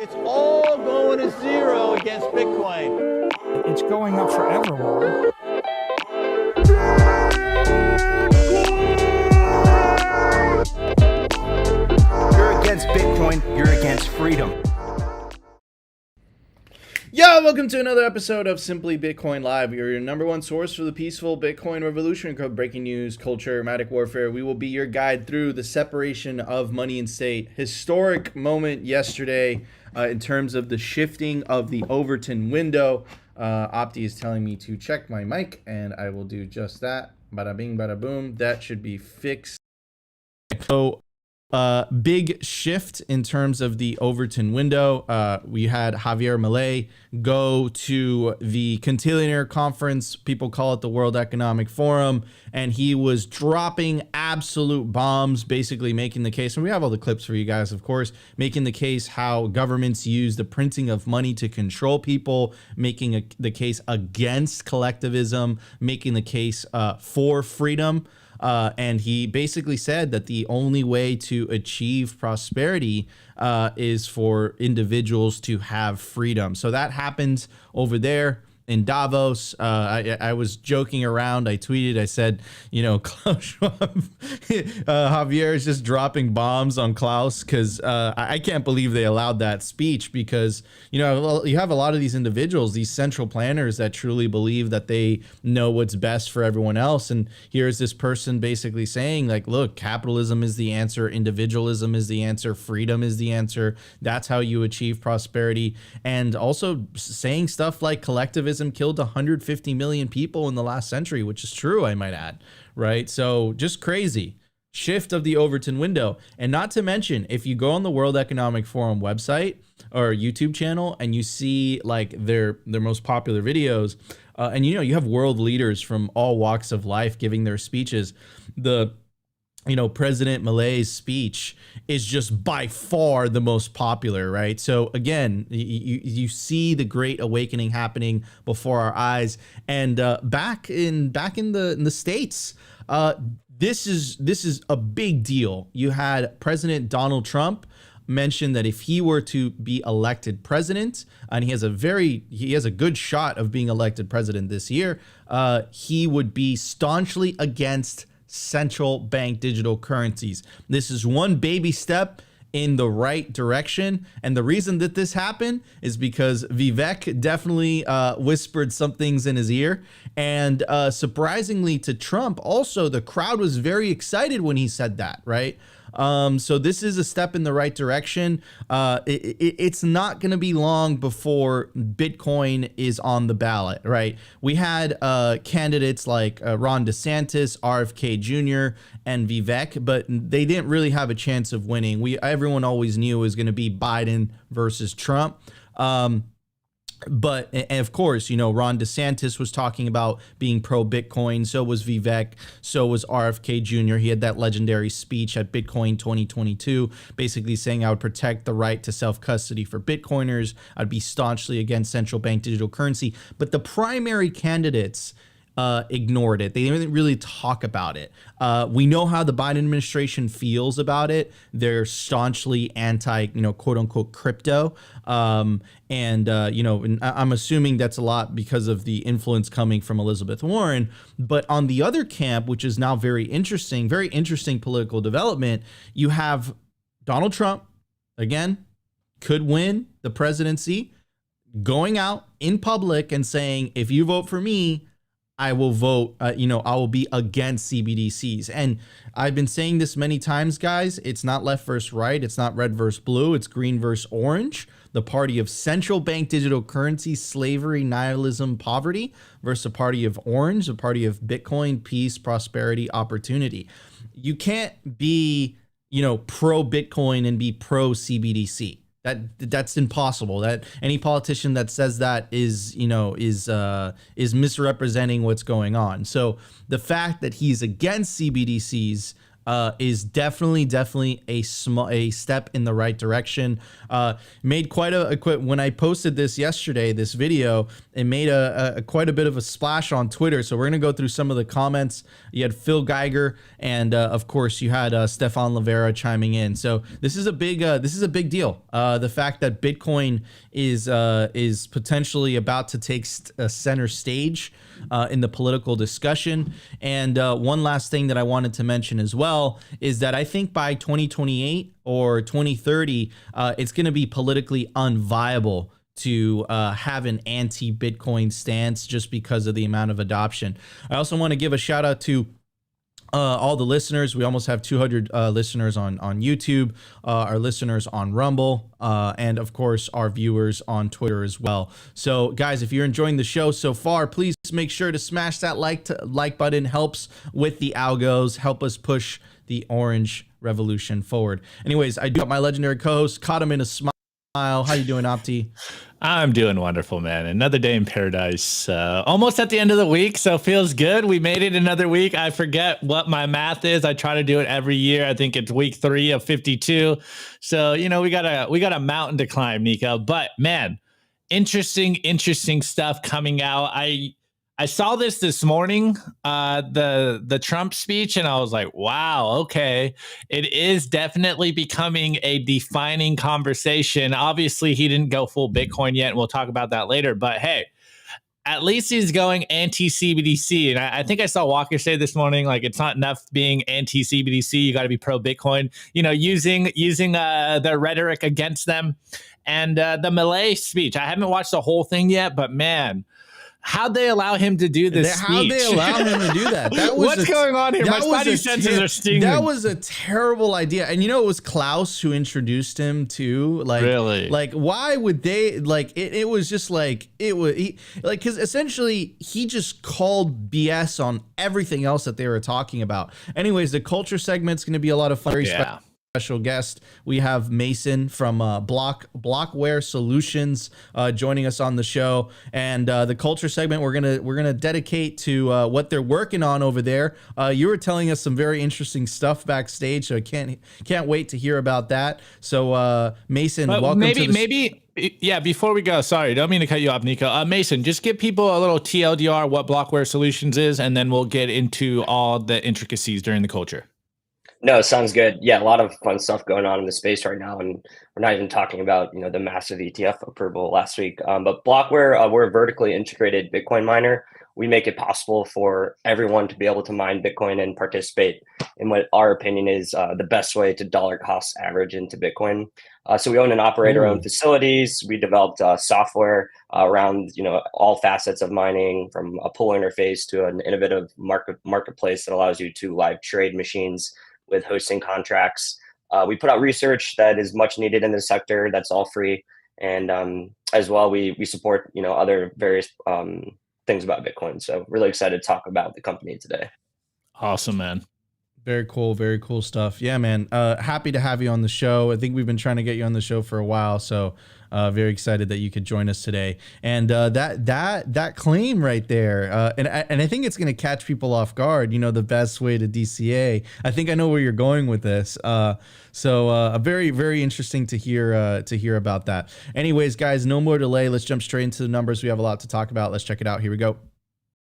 It's all going to zero against Bitcoin. It's going up forevermore. You're against Bitcoin, you're against freedom. Yo, welcome to another episode of Simply Bitcoin Live. You're your number one source for the peaceful Bitcoin revolution, breaking news, culture, ermatic warfare. We will be your guide through the separation of money and state. Historic moment yesterday in terms of the shifting of the Overton window. Opti is telling me to check my mic, and I will do just that. Bada bing, bada boom. That should be fixed. So, big shift in terms of the Overton window. We had Javier Milei go to the Contillionaire Conference. People call it the World Economic Forum. And he was dropping absolute bombs, basically making the case. And we have all the clips for you guys, of course, making the case how governments use the printing of money to control people, making the case against collectivism, making the case for freedom. And he basically said that the only way to achieve prosperity is for individuals to have freedom. So that happens over there in Davos. I was joking around. I tweeted, I said, you know, Klaus Schwab, Javier is just dropping bombs on Klaus because I can't believe they allowed that speech because, you know, you have a lot of these individuals, these central planners that truly believe that they know what's best for everyone else. And here's this person basically saying like, look, capitalism is the answer. Individualism is the answer. Freedom is the answer. That's how you achieve prosperity. And also saying stuff like collectivism killed 150 million people in the last century, which is true, I might add, right? So just crazy shift of the Overton window. And not to mention, if you go on the World Economic Forum website or YouTube channel and you see like their most popular videos, and you know, you have world leaders from all walks of life giving their speeches, President Milei's speech is just by far the most popular, right? So again, you see the Great Awakening happening before our eyes, and back in the States, this is a big deal. You had President Donald Trump mentioned that if he were to be elected president, and he has a good shot of being elected president this year, he would be staunchly against central bank digital currencies. This is one baby step in the right direction. And the reason that this happened is because Vivek definitely whispered some things in his ear. And surprisingly to Trump, also, the crowd was very excited when he said that, right? So this is a step in the right direction. It's not going to be long before Bitcoin is on the ballot, right? We had candidates like Ron DeSantis, RFK Jr., and Vivek, but they didn't really have a chance of winning. Everyone always knew it was going to be Biden versus Trump. But, and of course, you know, Ron DeSantis was talking about being pro-Bitcoin. So was Vivek. So was RFK Jr. He had that legendary speech at Bitcoin 2022, basically saying I would protect the right to self-custody for Bitcoiners. I'd be staunchly against central bank digital currency. But the primary candidates ignored it. They didn't really talk about it. We know how the Biden administration feels about it. They're staunchly anti, quote unquote, crypto. I'm assuming that's a lot because of the influence coming from Elizabeth Warren. But on the other camp, which is now very interesting political development, you have Donald Trump, again, could win the presidency, going out in public and saying, if you vote for me, I will vote, I will be against CBDCs. And I've been saying this many times, guys. It's not left versus right. It's not red versus blue. It's green versus orange. The party of central bank digital currency, slavery, nihilism, poverty versus the party of orange, the party of Bitcoin, peace, prosperity, opportunity. You can't be, pro Bitcoin and be pro CBDC. That's impossible. That any politician that says that is misrepresenting what's going on. So the fact that he's against CBDCs is definitely a step in the right direction. Made quite when I posted this yesterday, this video, it made quite a bit of a splash on Twitter. So we're gonna go through some of the comments. You had Phil Geiger, and of course you had Stefan Livera chiming in. So this is a big deal. The fact that Bitcoin is potentially about to take a center stage in the political discussion. And one last thing that I wanted to mention as well is that I think by 2028 or 2030, it's going to be politically unviable to have an anti-Bitcoin stance just because of the amount of adoption. I also want to give a shout out to all the listeners. We almost have 200 listeners on YouTube, our listeners on Rumble, and of course our viewers on Twitter as well. So guys, if you're enjoying the show so far, please make sure to smash that like button. Helps with the algos, help us push the orange revolution forward. Anyways, I do have my legendary co-host, caught him in a smile. How you doing, Opti? I'm doing wonderful, man. Another day in paradise. Almost at the end of the week, so feels good. We made it another week. I forget what my math is. I try to do it every year. I think it's week 3 of 52. So, you know, we got a mountain to climb, Nico. But man, interesting stuff coming out. I saw this morning, the Trump speech, and I was like, wow, okay. It is definitely becoming a defining conversation. Obviously, he didn't go full Bitcoin yet, and we'll talk about that later. But hey, at least he's going anti-CBDC. And I think I saw Walker say this morning, like, it's not enough being anti-CBDC. You got to be pro-Bitcoin, you know, using their rhetoric against them. And the Malay speech, I haven't watched the whole thing yet, but man, how'd they allow him to do this speech? How'd they allow him to do that? What's going on here? My spidey senses are stinging. That was a terrible idea. And you know, it was Klaus who introduced him too. Like, really? Like, why would they, like, it was just like, because essentially he just called BS on everything else that they were talking about. Anyways, the culture segment's going to be a lot of fun. Yeah. Special guest, we have Mason from Blockware Solutions joining us on the show, and the culture segment we're gonna dedicate to what they're working on over there. You were telling us some very interesting stuff backstage, so I can't wait to hear about that. So Mason, welcome. Yeah, before we go, sorry, don't mean to cut you off, Nico. Mason, just give people a little TLDR what Blockware Solutions is, and then we'll get into all the intricacies during the culture. No, sounds good. Yeah, a lot of fun stuff going on in the space right now, and we're not even talking about, you know, the massive ETF approval last week. But Blockware, we're a vertically integrated Bitcoin miner. We make it possible for everyone to be able to mine Bitcoin and participate in what our opinion is the best way to dollar cost average into Bitcoin. So we own and operate our own facilities. We developed software around, you know, all facets of mining, from a pull interface to an innovative marketplace that allows you to live trade machines with hosting contracts. We put out research that is much needed in the sector. That's all free. And as well, we support, you know, other various things about Bitcoin. So really excited to talk about the company today. Awesome, man. Very cool stuff. Yeah, man. Happy to have you on the show. I think we've been trying to get you on the show for a while, so very excited that you could join us today. And that claim right there, and I think it's going to catch people off guard. You know, the best way to DCA. I think I know where you're going with this. So very interesting to hear about that. Anyways, guys, no more delay. Let's jump straight into the numbers. We have a lot to talk about. Let's check it out. Here we go.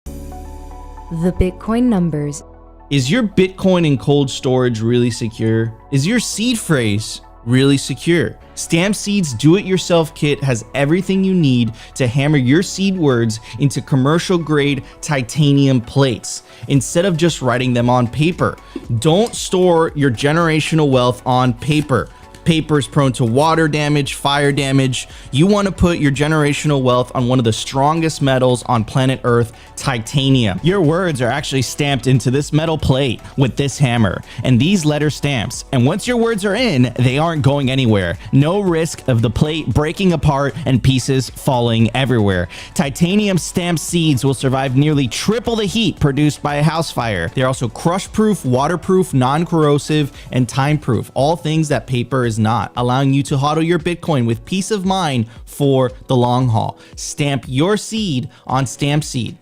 The Bitcoin numbers. Is your Bitcoin in cold storage really secure? Is your seed phrase really secure? Stamp Seed's do-it-yourself kit has everything you need to hammer your seed words into commercial-grade titanium plates instead of just writing them on paper. Don't store your generational wealth on paper. Paper is prone to water damage, fire damage. You want to put your generational wealth on one of the strongest metals on planet Earth, titanium. Your words are actually stamped into this metal plate with this hammer and these letter stamps. And once your words are in, they aren't going anywhere. No risk of the plate breaking apart and pieces falling everywhere. Titanium stamped seeds will survive nearly triple the heat produced by a house fire. They're also crush-proof, waterproof, non-corrosive, and time-proof. All things that paper is not, allowing you to hodl your Bitcoin with peace of mind for the long haul. Stamp your seed on Stamp Seed.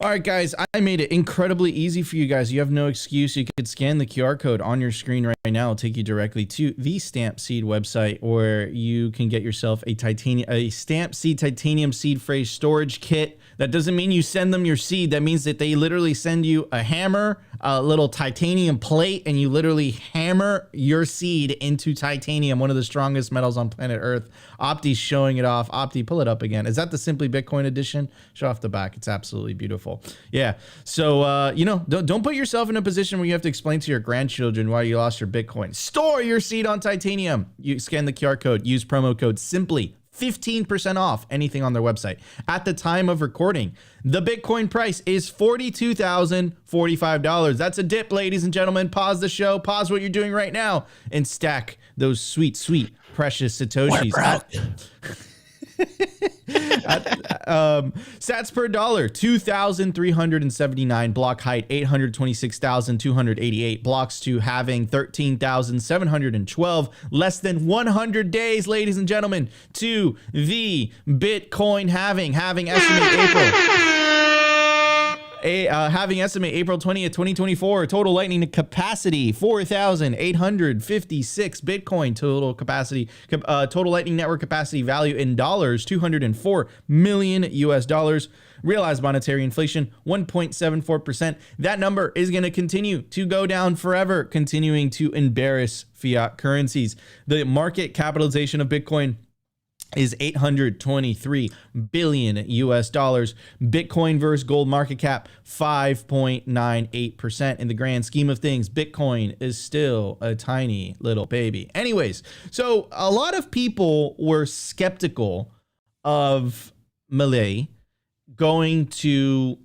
All right, guys, I made it incredibly easy for you guys. You have no excuse. You could scan the QR code on your screen right now. It'll take you directly to the Stamp Seed website, where you can get yourself a Stamp Seed titanium seed phrase storage kit. That doesn't mean you send them your seed. That means that they literally send you a hammer, a little titanium plate, and you literally hammer your seed into titanium, one of the strongest metals on planet Earth. Opti's showing it off. Opti, pull it up again. Is that the Simply Bitcoin edition? Show off the back. It's absolutely beautiful. Yeah. So, don't put yourself in a position where you have to explain to your grandchildren why you lost your Bitcoin. Store your seed on titanium. You scan the QR code, use promo code SIMPLY. 15% off anything on their website. At the time of recording, the Bitcoin price is $42,045. That's a dip, ladies and gentlemen. Pause the show, pause what you're doing right now, and stack those sweet, sweet, precious Satoshis. Sats per dollar, 2,379. Block height, 826,288. Blocks to halving, 13,712. Less than 100 days, ladies and gentlemen, to the Bitcoin halving. Halving estimate April. Having estimate April 20th, 2024. Total lightning capacity 4,856 Bitcoin. Total capacity, total lightning network capacity value in dollars, $204 million US. Realized monetary inflation 1.74%. That number is going to continue to go down forever, continuing to embarrass fiat currencies. The market capitalization of Bitcoin is $823 billion US. Bitcoin versus gold market cap 5.98%. In the grand scheme of things, Bitcoin is still a tiny little baby. Anyways, so a lot of people were skeptical of Milei going to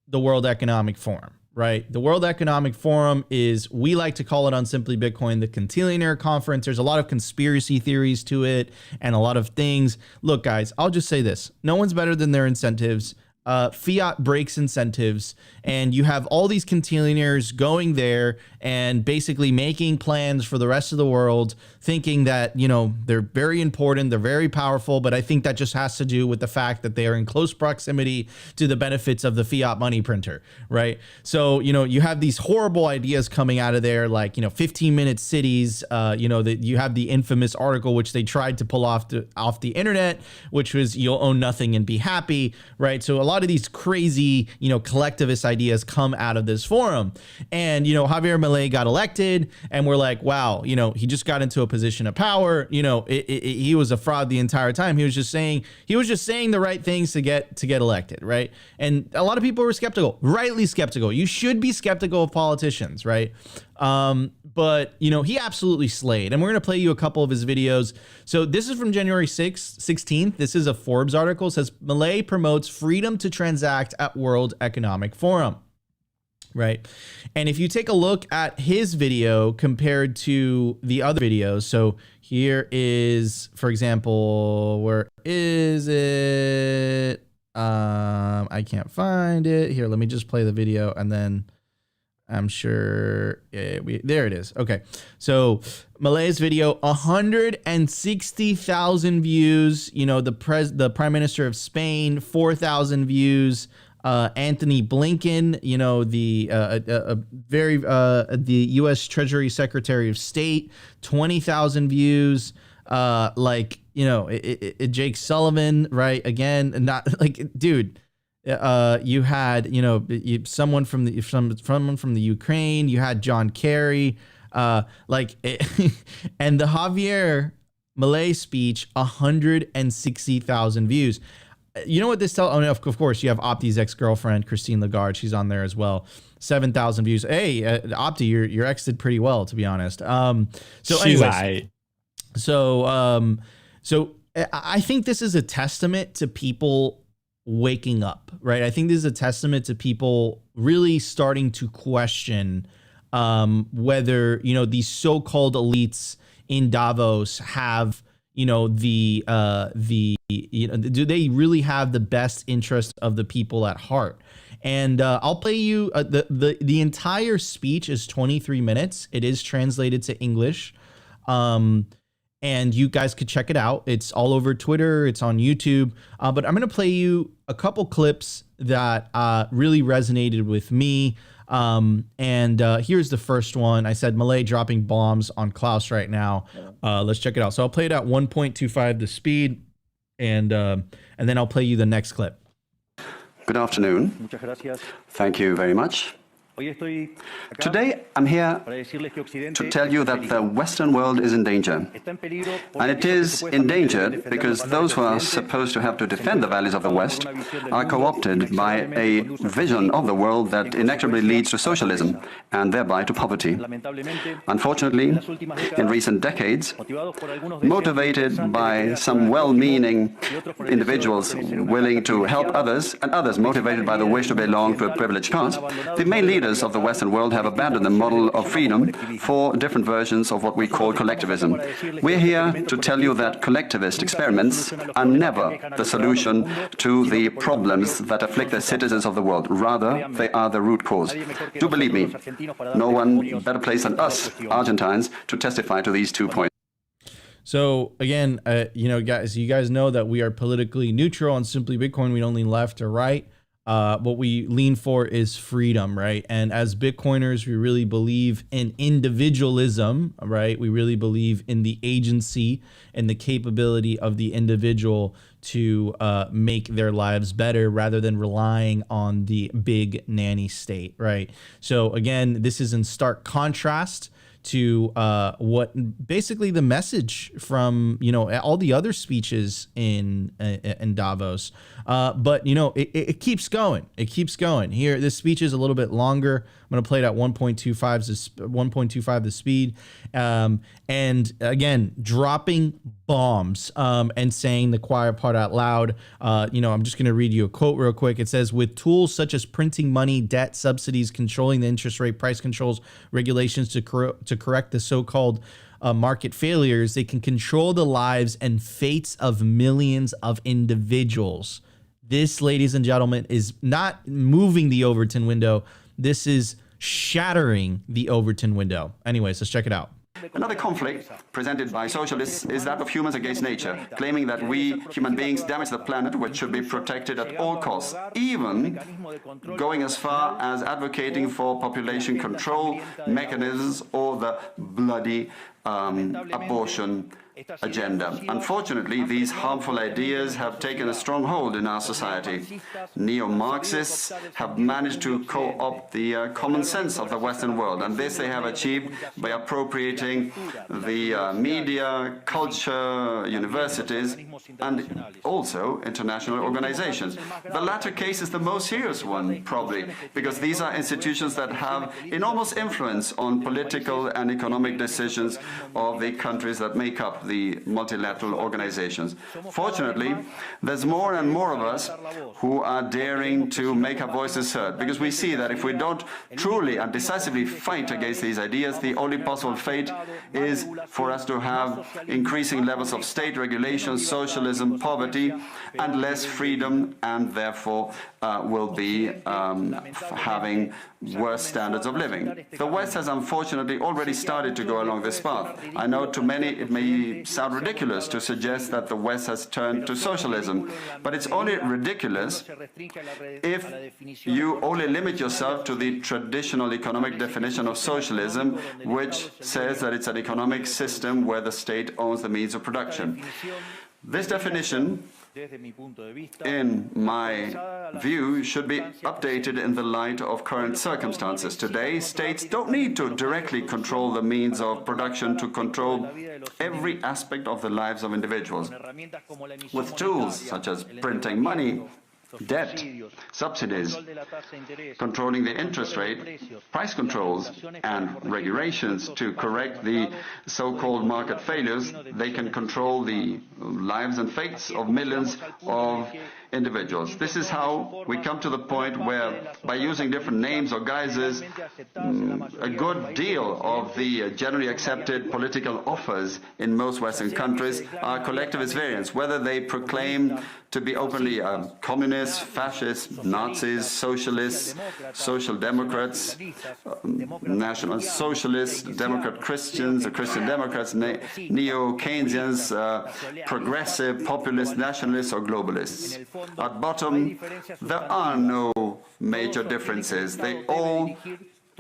the World Economic Forum. Right. The World Economic Forum is, we like to call it on Simply Bitcoin, the Cantillionaire Conference. There's a lot of conspiracy theories to it and a lot of things. Look, guys, I'll just say this. No one's better than their incentives. Fiat breaks incentives, and you have all these cantillionaires going there and basically making plans for the rest of the world, thinking that, you know, they're very important, they're very powerful, but I think that just has to do with the fact that they are in close proximity to the benefits of the fiat money printer, right? So, you know, you have these horrible ideas coming out of there, like, you know, 15-minute cities, that you have the infamous article, which they tried to pull off the internet, which was, you'll own nothing and be happy, right? So a lot of these crazy, collectivist ideas come out of this forum. And, Javier Milei got elected, and we're like, wow, he just got into a position of power. He was a fraud the entire time. He was just saying the right things to get elected, right? And a lot of people were skeptical, rightly skeptical. You should be skeptical of politicians, right? But he absolutely slayed, and we're going to play you a couple of his videos. So this is from January 16th. This is a Forbes article. It says Milei promotes freedom to transact at World Economic Forum. Right. And if you take a look at his video compared to the other videos, so here is, for example, where is it? I can't find it. Here, let me just play the video, and then I'm sure there it is. Okay. So Milei's video, 160,000 views. The Prime Minister of Spain, 4,000 views. Anthony Blinken, the U.S. Treasury Secretary of State, 20,000 views. Jake Sullivan, right? Again, not like, dude. You had, someone from the Ukraine. You had John Kerry, and the Javier Milei speech, 160,000 views. You know what this tells? Oh, no, of course, you have Opti's ex-girlfriend, Christine Lagarde. She's on there as well. 7,000 views. Hey, Opti, your ex did pretty well, to be honest. So I think this is a testament to people waking up, right? I think this is a testament to people really starting to question whether, these so-called elites in Davos have, do they really have the best interest of the people at heart? And I'll play you the entire speech is 23 minutes. It is translated to English. and you guys could check it out. It's all over Twitter. It's on YouTube. But I'm going to play you a couple clips that really resonated with me. Here's the first one. I said Malay dropping bombs on Klaus right now. Let's check it out. So I'll play it at 1.25 the speed, and then I'll play you the next clip. Good afternoon. Thank you very much. Today, I'm here to tell you that the Western world is in danger. And it is endangered because those who are supposed to have to defend the values of the West are co-opted by a vision of the world that inexorably leads to socialism and thereby to poverty. Unfortunately, in recent decades, motivated by some well-meaning individuals willing to help others and others motivated by the wish to belong to a privileged class, the main leaders of the Western world have abandoned the model of freedom for different versions of what we call collectivism. We're here to tell you that collectivist experiments are never the solution to the problems that afflict the citizens of the world. Rather, they are the root cause. Do believe me, no one better placed than us, Argentines, to testify to these 2 points. So again, guys, you guys know that we are politically neutral on Simply Bitcoin. We don't lean left or right. What we lean for is freedom, right? And as Bitcoiners, we really believe in individualism, right? We really believe in the agency and the capability of the individual to make their lives better rather than relying on the big nanny state, right? So again, this is in stark contrast to what basically the message from all the other speeches in Davos, but it keeps going. It keeps going. Here, this speech is a little bit longer. I'm going to play it at 1.25 the speed, and again dropping bombs and saying the quiet part out loud. I'm just going to read you a quote real quick. It says, "With tools such as printing money, debt, subsidies, controlling the interest rate, price controls, regulations to correct the so-called market failures, they can control the lives and fates of millions of individuals." This, ladies and gentlemen, is not moving the Overton window. This is shattering the Overton window. Anyways, let's check it out. Another conflict presented by socialists is that of humans against nature, claiming that we human beings damage the planet, which should be protected at all costs, even going as far as advocating for population control mechanisms or the bloody abortion agenda. Unfortunately, these harmful ideas have taken a strong hold in our society. Neo-Marxists have managed to co-opt the common sense of the Western world, and this they have achieved by appropriating the media, culture, universities, and also international organizations. The latter case is the most serious one, probably, because these are institutions that have enormous influence on political and economic decisions of the countries that make up the multilateral organizations. Fortunately, there's more and more of us who are daring to make our voices heard, because we see that if we don't truly and decisively fight against these ideas, the only possible fate is for us to have increasing levels of state regulation, socialism, poverty, and less freedom, and therefore will be having worse standards of living. The West has unfortunately already started to go along this path. I know to many it may sound ridiculous to suggest that the West has turned to socialism, but it's only ridiculous if you only limit yourself to the traditional economic definition of socialism, which says that it's an economic system where the state owns the means of production. This definition, in my view, should be updated in the light of current circumstances. Today, states don't need to directly control the means of production to control every aspect of the lives of individuals. With tools such as printing money, debt, subsidies, controlling the interest rate, price controls, and regulations to correct the so-called market failures, they can control the lives and fates of millions of individuals. This is how we come to the point where, by using different names or guises, a good deal of the generally accepted political offers in most Western countries are collectivist variants, whether they proclaim to be openly communists, fascists, Nazis, socialists, social democrats, national socialists, Democrat Christians, Christian Democrats, neo-Keynesians, progressive, populist, nationalists, or globalists. At bottom, there are no major differences. They all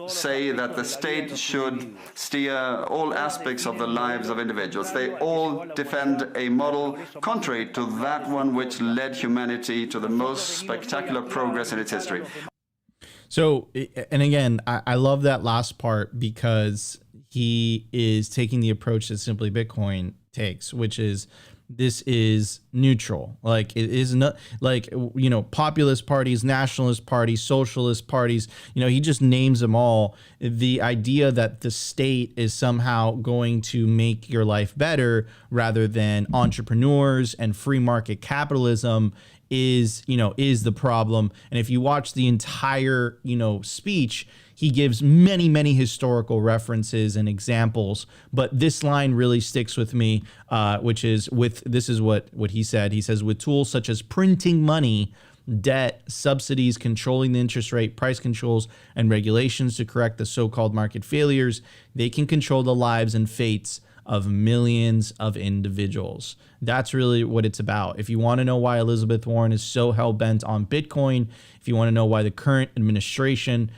say that the state should steer all aspects of the lives of individuals. They all defend a model contrary to that one which led humanity to the most spectacular progress in its history. So, and again, I love that last part because he is taking the approach that Simply Bitcoin takes, which is this is neutral. Like, it is not like, you know, populist parties, nationalist parties, socialist parties, you know, he just names them all. The idea that the state is somehow going to make your life better rather than entrepreneurs and free market capitalism is, you know, is the problem. And if you watch the entire, you know, speech, he gives many, many historical references and examples, but this line really sticks with me, which is this is what he said. He says, with tools such as printing money, debt, subsidies, controlling the interest rate, price controls, and regulations to correct the so-called market failures, they can control the lives and fates of millions of individuals. That's really what it's about. If you want to know why Elizabeth Warren is so hell-bent on Bitcoin, if you want to know why the current administration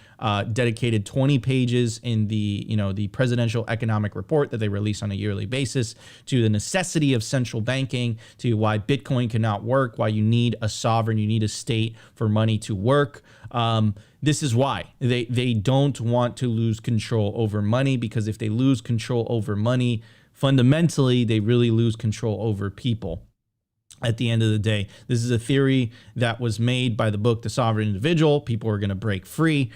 dedicated 20 pages in the, you know, the presidential economic report that they release on a yearly basis to the necessity of central banking, to why Bitcoin cannot work, why you need a sovereign, you need a state for money to work. This is why they don't want to lose control over money, because if they lose control over money, fundamentally, they really lose control over people. At the end of the day, this is a theory that was made by the book The Sovereign Individual. People are going to break free.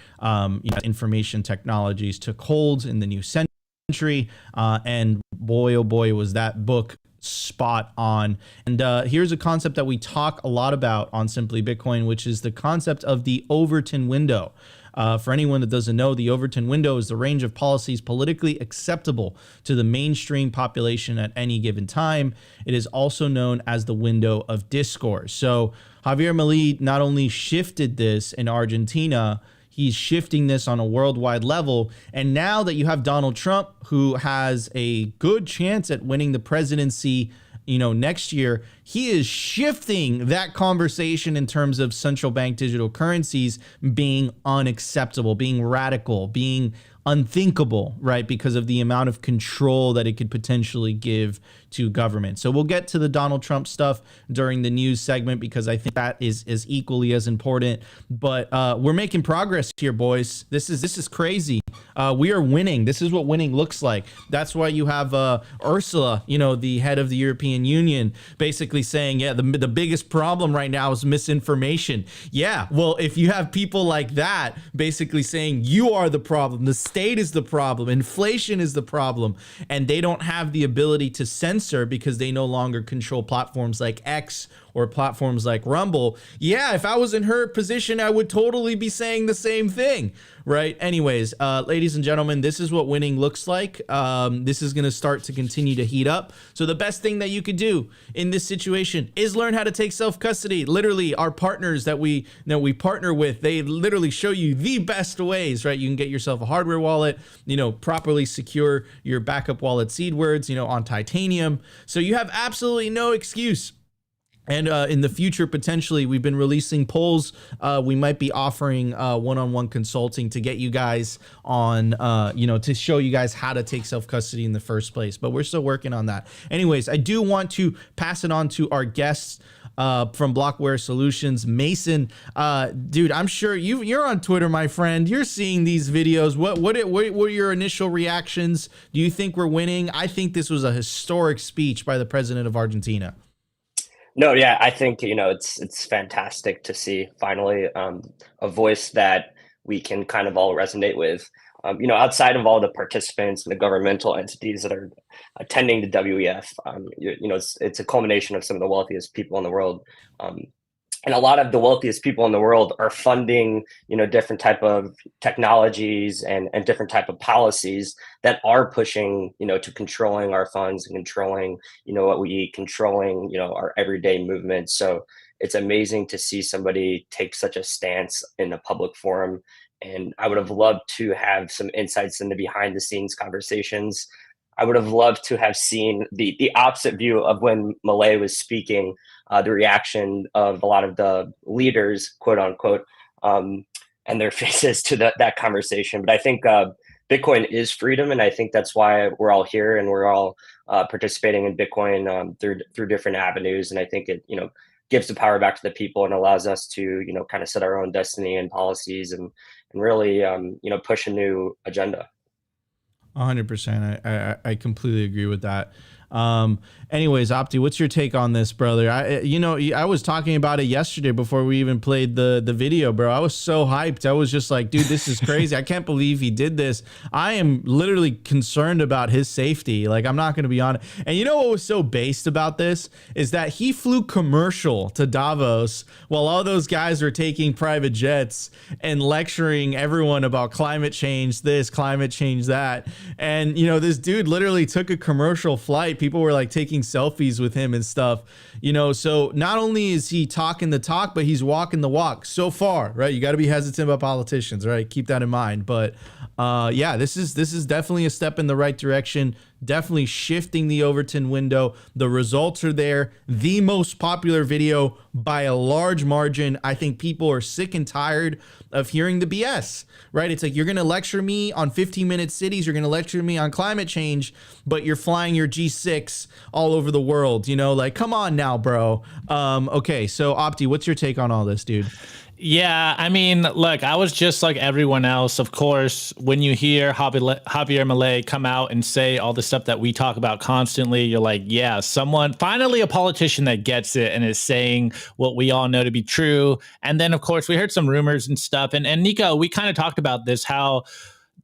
Information technologies took hold in the new century. And boy, oh boy, was that book spot on. And here's a concept that we talk a lot about on Simply Bitcoin, which is the concept of the Overton window. For anyone that doesn't know, the Overton window is the range of policies politically acceptable to the mainstream population at any given time. It is also known as the window of discourse. So Javier Milei not only shifted this in Argentina, he's shifting this on a worldwide level. And now that you have Donald Trump, who has a good chance at winning the presidency, you know, next year, he is shifting that conversation in terms of central bank digital currencies being unacceptable, being radical, being unthinkable, right? Because of the amount of control that it could potentially give to government. So we'll get to the Donald Trump stuff during the news segment, because I think that is equally as important. But we're making progress here, boys. This is crazy. We are winning. This is what winning looks like. That's why you have Ursula, you know, the head of the European Union, basically saying, yeah, the biggest problem right now is misinformation. Yeah, well, if you have people like that basically saying you are the problem, the state is the problem, inflation is the problem, and they don't have the ability to censor because they no longer control platforms like X or platforms like Rumble. Yeah, if I was in her position, I would totally be saying the same thing, right? Anyways, ladies and gentlemen, this is what winning looks like. This is going to start to continue to heat up. So the best thing that you could do in this situation is learn how to take self-custody. Literally, our partners that we partner with, they literally show you the best ways, right? You can get yourself a hardware wallet, you know, properly secure your backup wallet seed words, you know, on Titanium. So you have absolutely no excuse. And in the future, potentially, we've been releasing polls. We might be offering one-on-one consulting to get you guys on, you know, to show you guys how to take self-custody in the first place. But we're still working on that. Anyways, I do want to pass it on to our guests from Blockware Solutions. Mason, dude, I'm sure you're on Twitter, my friend. You're seeing these videos. What were your initial reactions? Do you think we're winning? I think this was a historic speech by the president of Argentina. No, yeah, I think, you know, it's fantastic to see finally a voice that we can kind of all resonate with. You know, outside of all the participants and the governmental entities that are attending the WEF, you know, it's a culmination of some of the wealthiest people in the world. And a lot of the wealthiest people in the world are funding, you know, different type of technologies and different type of policies that are pushing, you know, to controlling our funds and controlling, you know, what we eat, controlling, you know, our everyday movement. So it's amazing to see somebody take such a stance in a public forum. And I would have loved to have some insights into behind the scenes conversations. I would have loved to have seen the opposite view of when Malay was speaking, the reaction of a lot of the leaders, quote unquote, and their faces to that conversation. But I think Bitcoin is freedom, and I think that's why we're all here and we're all participating in Bitcoin through different avenues. And I think it gives the power back to the people and allows us to kind of set our own destiny and policies and really push a new agenda. 100%. I completely agree with that. Anyways, Opti, what's your take on this, brother? I was talking about it yesterday before we even played the video, bro. I was so hyped. I was just like, dude, this is crazy. I can't believe he did this. I am literally concerned about his safety. Like, I'm not going to be on it. And you know what was so based about this is that he flew commercial to Davos while all those guys were taking private jets and lecturing everyone about climate change, this, climate change, that. And, this dude literally took a commercial flight. People were like taking selfies with him and stuff, so not only is he talking the talk, but he's walking the walk so far, right? You got to be hesitant about politicians, right? Keep that in mind. But yeah, this is definitely a step in the right direction. Definitely shifting the Overton window. The results are there. The most popular video by a large margin. I think people are sick and tired of hearing the BS, right? It's like, you're going to lecture me on 15-minute cities. You're going to lecture me on climate change, but you're flying your G6 all over the world, like, come on now, bro. Okay. So Opti, what's your take on all this, dude? Yeah, I mean, look, I was just like everyone else. Of course, when you hear Javier Malay come out and say all the stuff that we talk about constantly, you're like, yeah, finally a politician that gets it and is saying what we all know to be true. And then, of course, we heard some rumors and stuff. And Nico, we kind of talked about this, how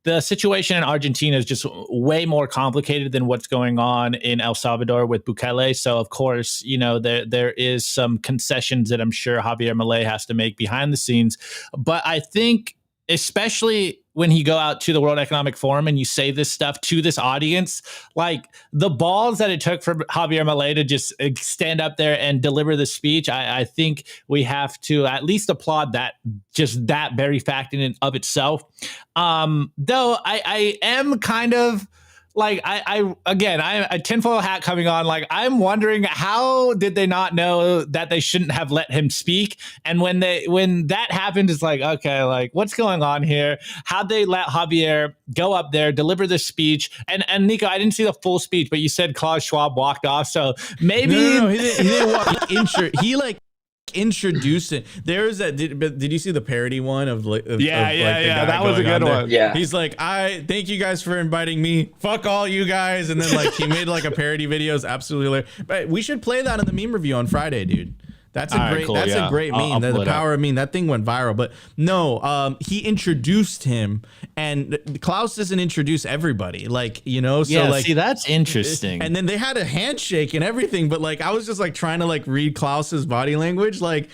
the situation in Argentina is just way more complicated than what's going on in El Salvador with Bukele. So, of course, there is some concessions that I'm sure Javier Malay has to make behind the scenes. But I think, especially when you go out to the World Economic Forum and you say this stuff to this audience, like the balls that it took for Javier Malay to just stand up there and deliver the speech, I think we have to at least applaud that, just that very fact in and of itself. Though I am kind of like, I tinfoil hat coming on. Like, I'm wondering, how did they not know that they shouldn't have let him speak? And when that happened, it's like, okay, like, what's going on here? How'd they let Javier go up there, deliver the speech? And Nico, I didn't see the full speech, but you said Klaus Schwab walked off. So maybe no, he didn't walk. He like introduced it. There's that. Did you see the parody one of yeah, that was a good one. Yeah, he's like, I thank you guys for inviting me, fuck all you guys, and then like he made like a parody video. Is absolutely hilarious. But we should play that in the meme review on Friday, dude. That's a great meme. The power of meme. That thing went viral. But no, he introduced him, and Klaus doesn't introduce everybody. Like, so like, see, that's interesting. And then they had a handshake and everything. But like, I was just like trying to like read Klaus's body language. Like,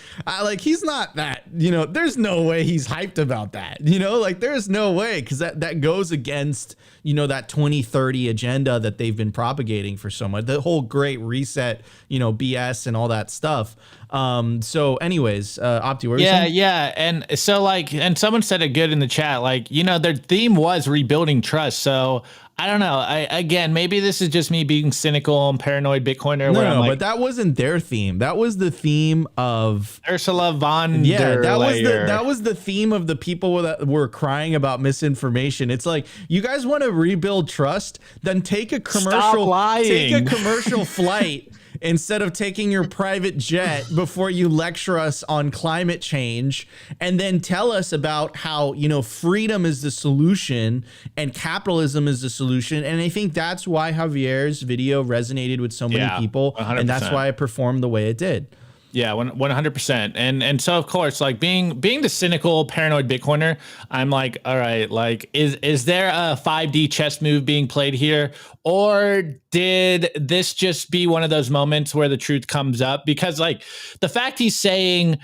he's not that. There's no way he's hyped about that. Like, there's no way, because that goes against that 2030 agenda that they've been propagating for so much. The whole Great Reset, BS and all that stuff. So anyways, Opti, where yeah. And so like, and someone said it good in the chat, like, their theme was rebuilding trust. So I don't know. Again, maybe this is just me being cynical and paranoid Bitcoiner. No, but that wasn't their theme. That was the theme of Ursula von der Leyen. That was the theme of the people that were crying about misinformation. It's like, you guys want to rebuild trust? Then take a commercial. Stop lying. Take a commercial flight instead of taking your private jet before you lecture us on climate change, and then tell us about how, freedom is the solution and capitalism is the solution. And I think that's why Javier's video resonated with so many people. 100%. And that's why it performed the way it did. Yeah, 100%. And so, of course, like being the cynical, paranoid Bitcoiner, I'm like, all right, like, is there a 5D chess move being played here? Or did this just be one of those moments where the truth comes up? Because like the fact he's saying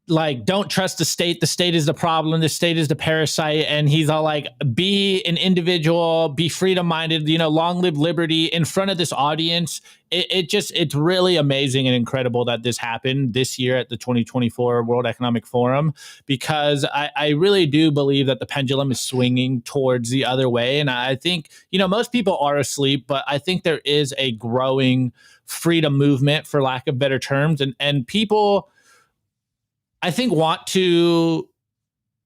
like, don't trust the state is the problem, the state is the parasite, and he's all like, be an individual, be freedom-minded, long live liberty, in front of this audience. It's really amazing and incredible that this happened this year at the 2024 World Economic Forum, because I really do believe that the pendulum is swinging towards the other way. And I think, most people are asleep, but I think there is a growing freedom movement, for lack of better terms, and people, I think, want to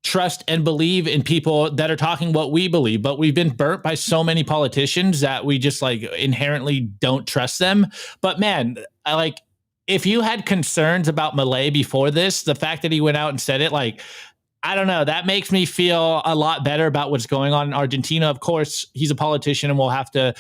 trust and believe in people that are talking what we believe, but we've been burnt by so many politicians that we just like inherently don't trust them. But man, if you had concerns about Malay before this, the fact that he went out and said it, like, I don't know, that makes me feel a lot better about what's going on in Argentina. Of course, he's a politician and we'll have to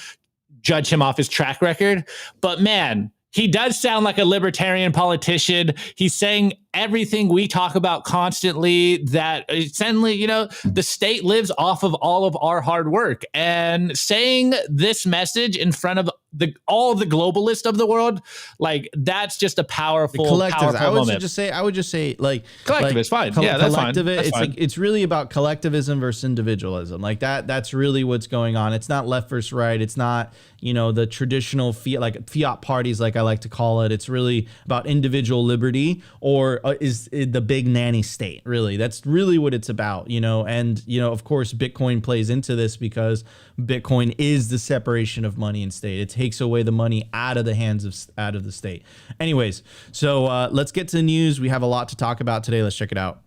judge him off his track record, but man, he does sound like a libertarian politician. He's saying everything we talk about constantly, that essentially, the state lives off of all of our hard work. And saying this message in front of all the globalists of the world, like, that's just a powerful moment. I would just say like collectivist, fine. Yeah, that's fine. That's fine. It's really about collectivism versus individualism. Like that's really what's going on. It's not left versus right. It's not, the traditional fiat parties, like I like to call it. It's really about individual liberty, or is the big nanny state. Really, that's really what it's about. And of course, Bitcoin plays into this, because Bitcoin is the separation of money and state. It takes away the money out of the hands out of the state. Anyways, so let's get to the news. We have a lot to talk about today. Let's check it out.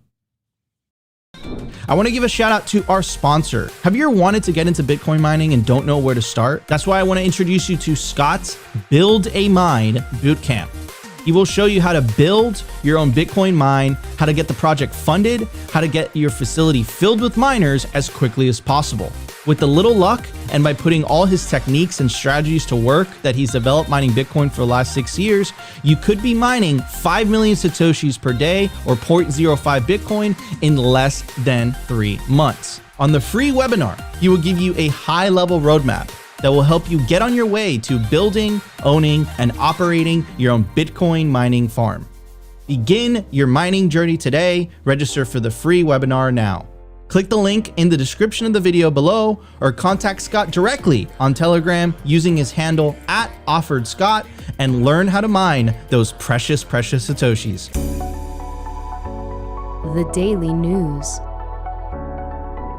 I want to give a shout out to our sponsor. Have you ever wanted to get into Bitcoin mining and don't know where to start? That's why I want to introduce you to Scott's Build a Mine Bootcamp. He will show you how to build your own Bitcoin mine, how to get the project funded, how to get your facility filled with miners as quickly as possible. With a little luck, and by putting all his techniques and strategies to work that he's developed mining Bitcoin for the last 6 years, you could be mining 5 million Satoshis per day, or 0.05 Bitcoin, in less than 3 months. On the free webinar, he will give you a high-level roadmap that will help you get on your way to building, owning, and operating your own Bitcoin mining farm. Begin your mining journey today. Register for the free webinar now. Click the link in the description of the video below, or contact Scott directly on Telegram using his handle @OfferedScott, and learn how to mine those precious, precious Satoshis. The Daily News.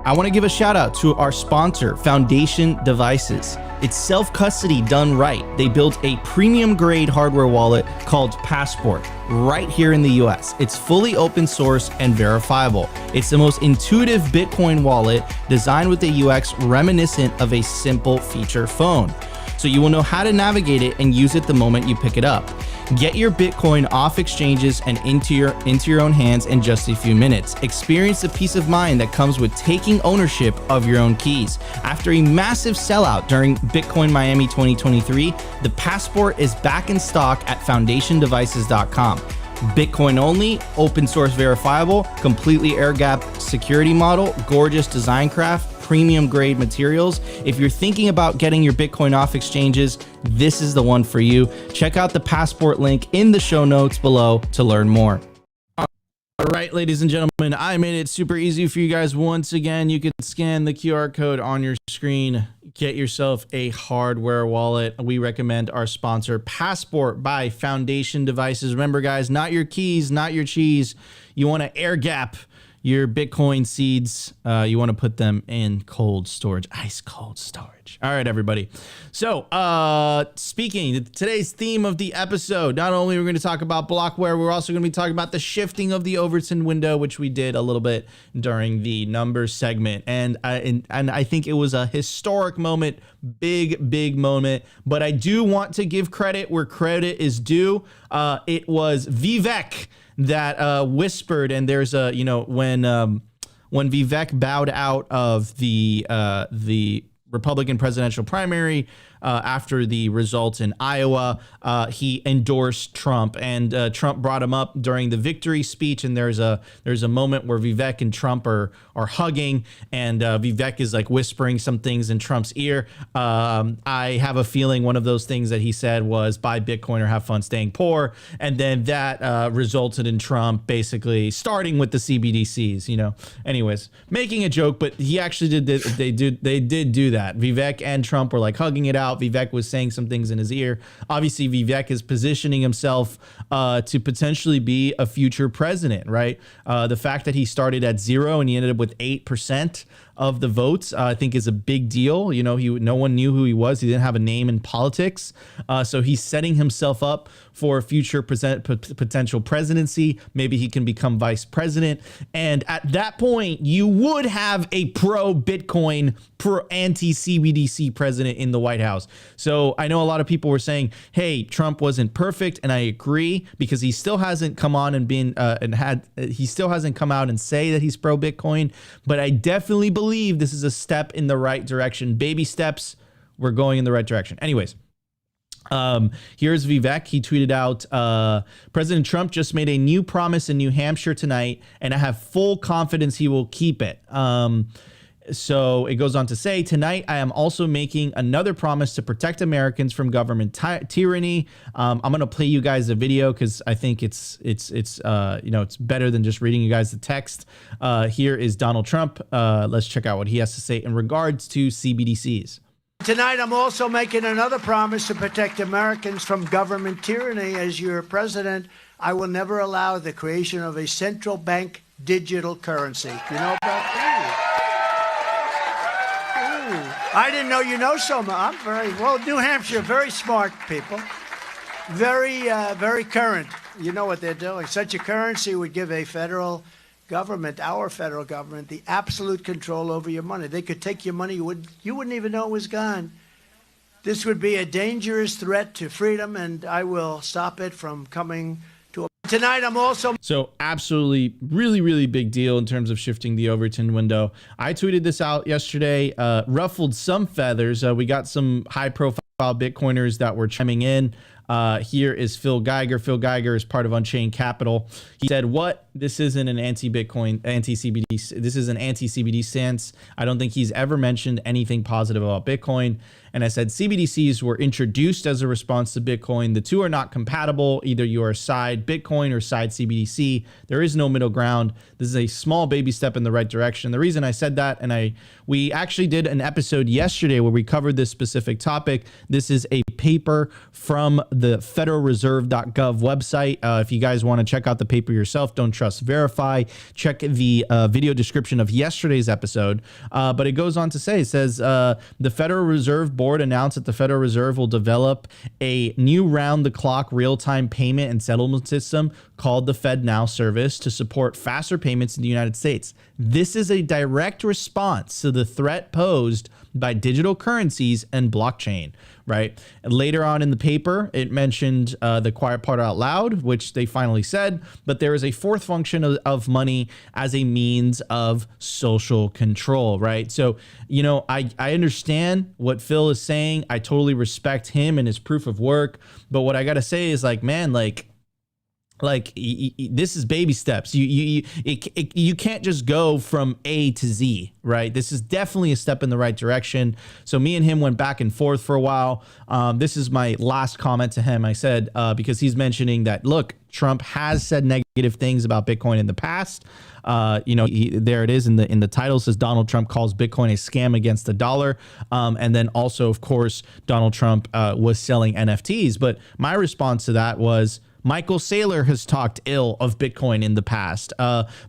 I want to give a shout out to our sponsor, Foundation Devices. It's self-custody done right. They built a premium grade hardware wallet called Passport right here in the US. It's fully open source and verifiable. It's the most intuitive Bitcoin wallet designed with a UX reminiscent of a simple feature phone. So you will know how to navigate it and use it the moment you pick it up. Get your Bitcoin off exchanges and into your own hands in just a few minutes. Experience the peace of mind that comes with taking ownership of your own keys. After a massive sellout during Bitcoin Miami 2023, the Passport is back in stock at foundationdevices.com. Bitcoin only, open source verifiable, completely air-gapped security model, gorgeous design craft, premium grade materials. If you're thinking about getting your Bitcoin off exchanges, this is the one for you. Check out the Passport link in the show notes below to learn more. All right, ladies and gentlemen, I made it super easy for you guys. Once again, you can scan the QR code on your screen. Get yourself a hardware wallet. We recommend our sponsor, Passport by Foundation Devices. Remember, guys, not your keys, not your cheese. You want to air gap your Bitcoin seeds. You want to put them in cold storage, ice cold storage. All right, everybody. So speaking, today's theme of the episode, not only are we going to talk about Blockware, we're also going to be talking about the shifting of the Overton window, which we did a little bit during the numbers segment. And I think it was a historic moment, big moment. But I do want to give credit where credit is due. It was Vivek that whispered, and there's a, when Vivek bowed out of the Republican presidential primary, after the results in Iowa, he endorsed Trump, and Trump brought him up during the victory speech. And there's a moment where Vivek and Trump are hugging, and Vivek is like whispering some things in Trump's ear. I have a feeling one of those things that he said was buy Bitcoin or have fun staying poor. And then that resulted in Trump basically starting with the CBDCs, anyways, making a joke, but he actually they did do that. Vivek and Trump were like hugging it out. Vivek was saying some things in his ear. Obviously, Vivek is positioning himself to potentially be a future president, right? The fact that he started at 0 and he ended up with 8% of the votes, I think is a big deal. No one knew who he was. He didn't have a name in politics. So he's setting himself up for a future potential presidency. Maybe he can become vice president. And at that point, you would have a pro-Bitcoin, anti-CBDC president in the White House. So I know a lot of people were saying, hey, Trump wasn't perfect. And I agree, because he still hasn't come on and he still hasn't come out and say that he's pro-Bitcoin. But I definitely believe this is a step in the right direction. Baby steps, we're going in the right direction. Anyways, here's Vivek. He tweeted out, President Trump just made a new promise in New Hampshire tonight, and I have full confidence he will keep it. So it goes on to say, tonight I am also making another promise to protect Americans from government tyranny. I'm going to play you guys a video because I think it's better than just reading you guys the text. Here is Donald Trump. Let's check out what he has to say in regards to CBDCs. Tonight, I'm also making another promise to protect Americans from government tyranny. As your president, I will never allow the creation of a central bank digital currency. You know about that? I didn't know you know so much. I'm very well. New Hampshire, very smart people, very current. You know what they're doing. Such a currency would give a federal government, our federal government, the absolute control over your money. They could take your money, you wouldn't even know it was gone. This would be a dangerous threat to freedom, and I will stop it from coming to. Tonight, I'm also. So absolutely, really big deal in terms of shifting the Overton window. I tweeted this out yesterday, ruffled some feathers. We got some high-profile Bitcoiners that were chiming in. Here is Phil Geiger. Phil Geiger is part of Unchained Capital. He said, what? This isn't an anti-Bitcoin, anti-CBDC. This is an anti-CBDC stance. I don't think he's ever mentioned anything positive about Bitcoin. And I said, CBDCs were introduced as a response to Bitcoin. The two are not compatible. Either you are side Bitcoin or side CBDC. There is no middle ground. This is a small baby step in the right direction. The reason I said that, and we actually did an episode yesterday where we covered this specific topic. This is a paper from the federalreserve.gov website. If you guys want to check out the paper yourself, don't trust, verify. Check the video description of yesterday's episode. But it goes on to say, it says, the Federal Reserve Board announced that the Federal Reserve will develop a new round-the-clock real-time payment and settlement system called the FedNow service to support faster payments in the United States. This is a direct response to the threat posed by digital currencies and blockchain, right? And later on in the paper, it mentioned the quiet part out loud, which they finally said, but there is a fourth function of money as a means of social control, right? So, I understand what Phil is saying. I totally respect him and his proof of work. But what I got to say is this is baby steps. You can't just go from A to Z, right? This is definitely a step in the right direction. So me and him went back and forth for a while. This is my last comment to him. I said, because he's mentioning that, look, Trump has said negative things about Bitcoin in the past. There it is in the title, says Donald Trump calls Bitcoin a scam against the dollar. And then also, of course, Donald Trump was selling NFTs. But my response to that was, Michael Saylor has talked ill of Bitcoin in the past.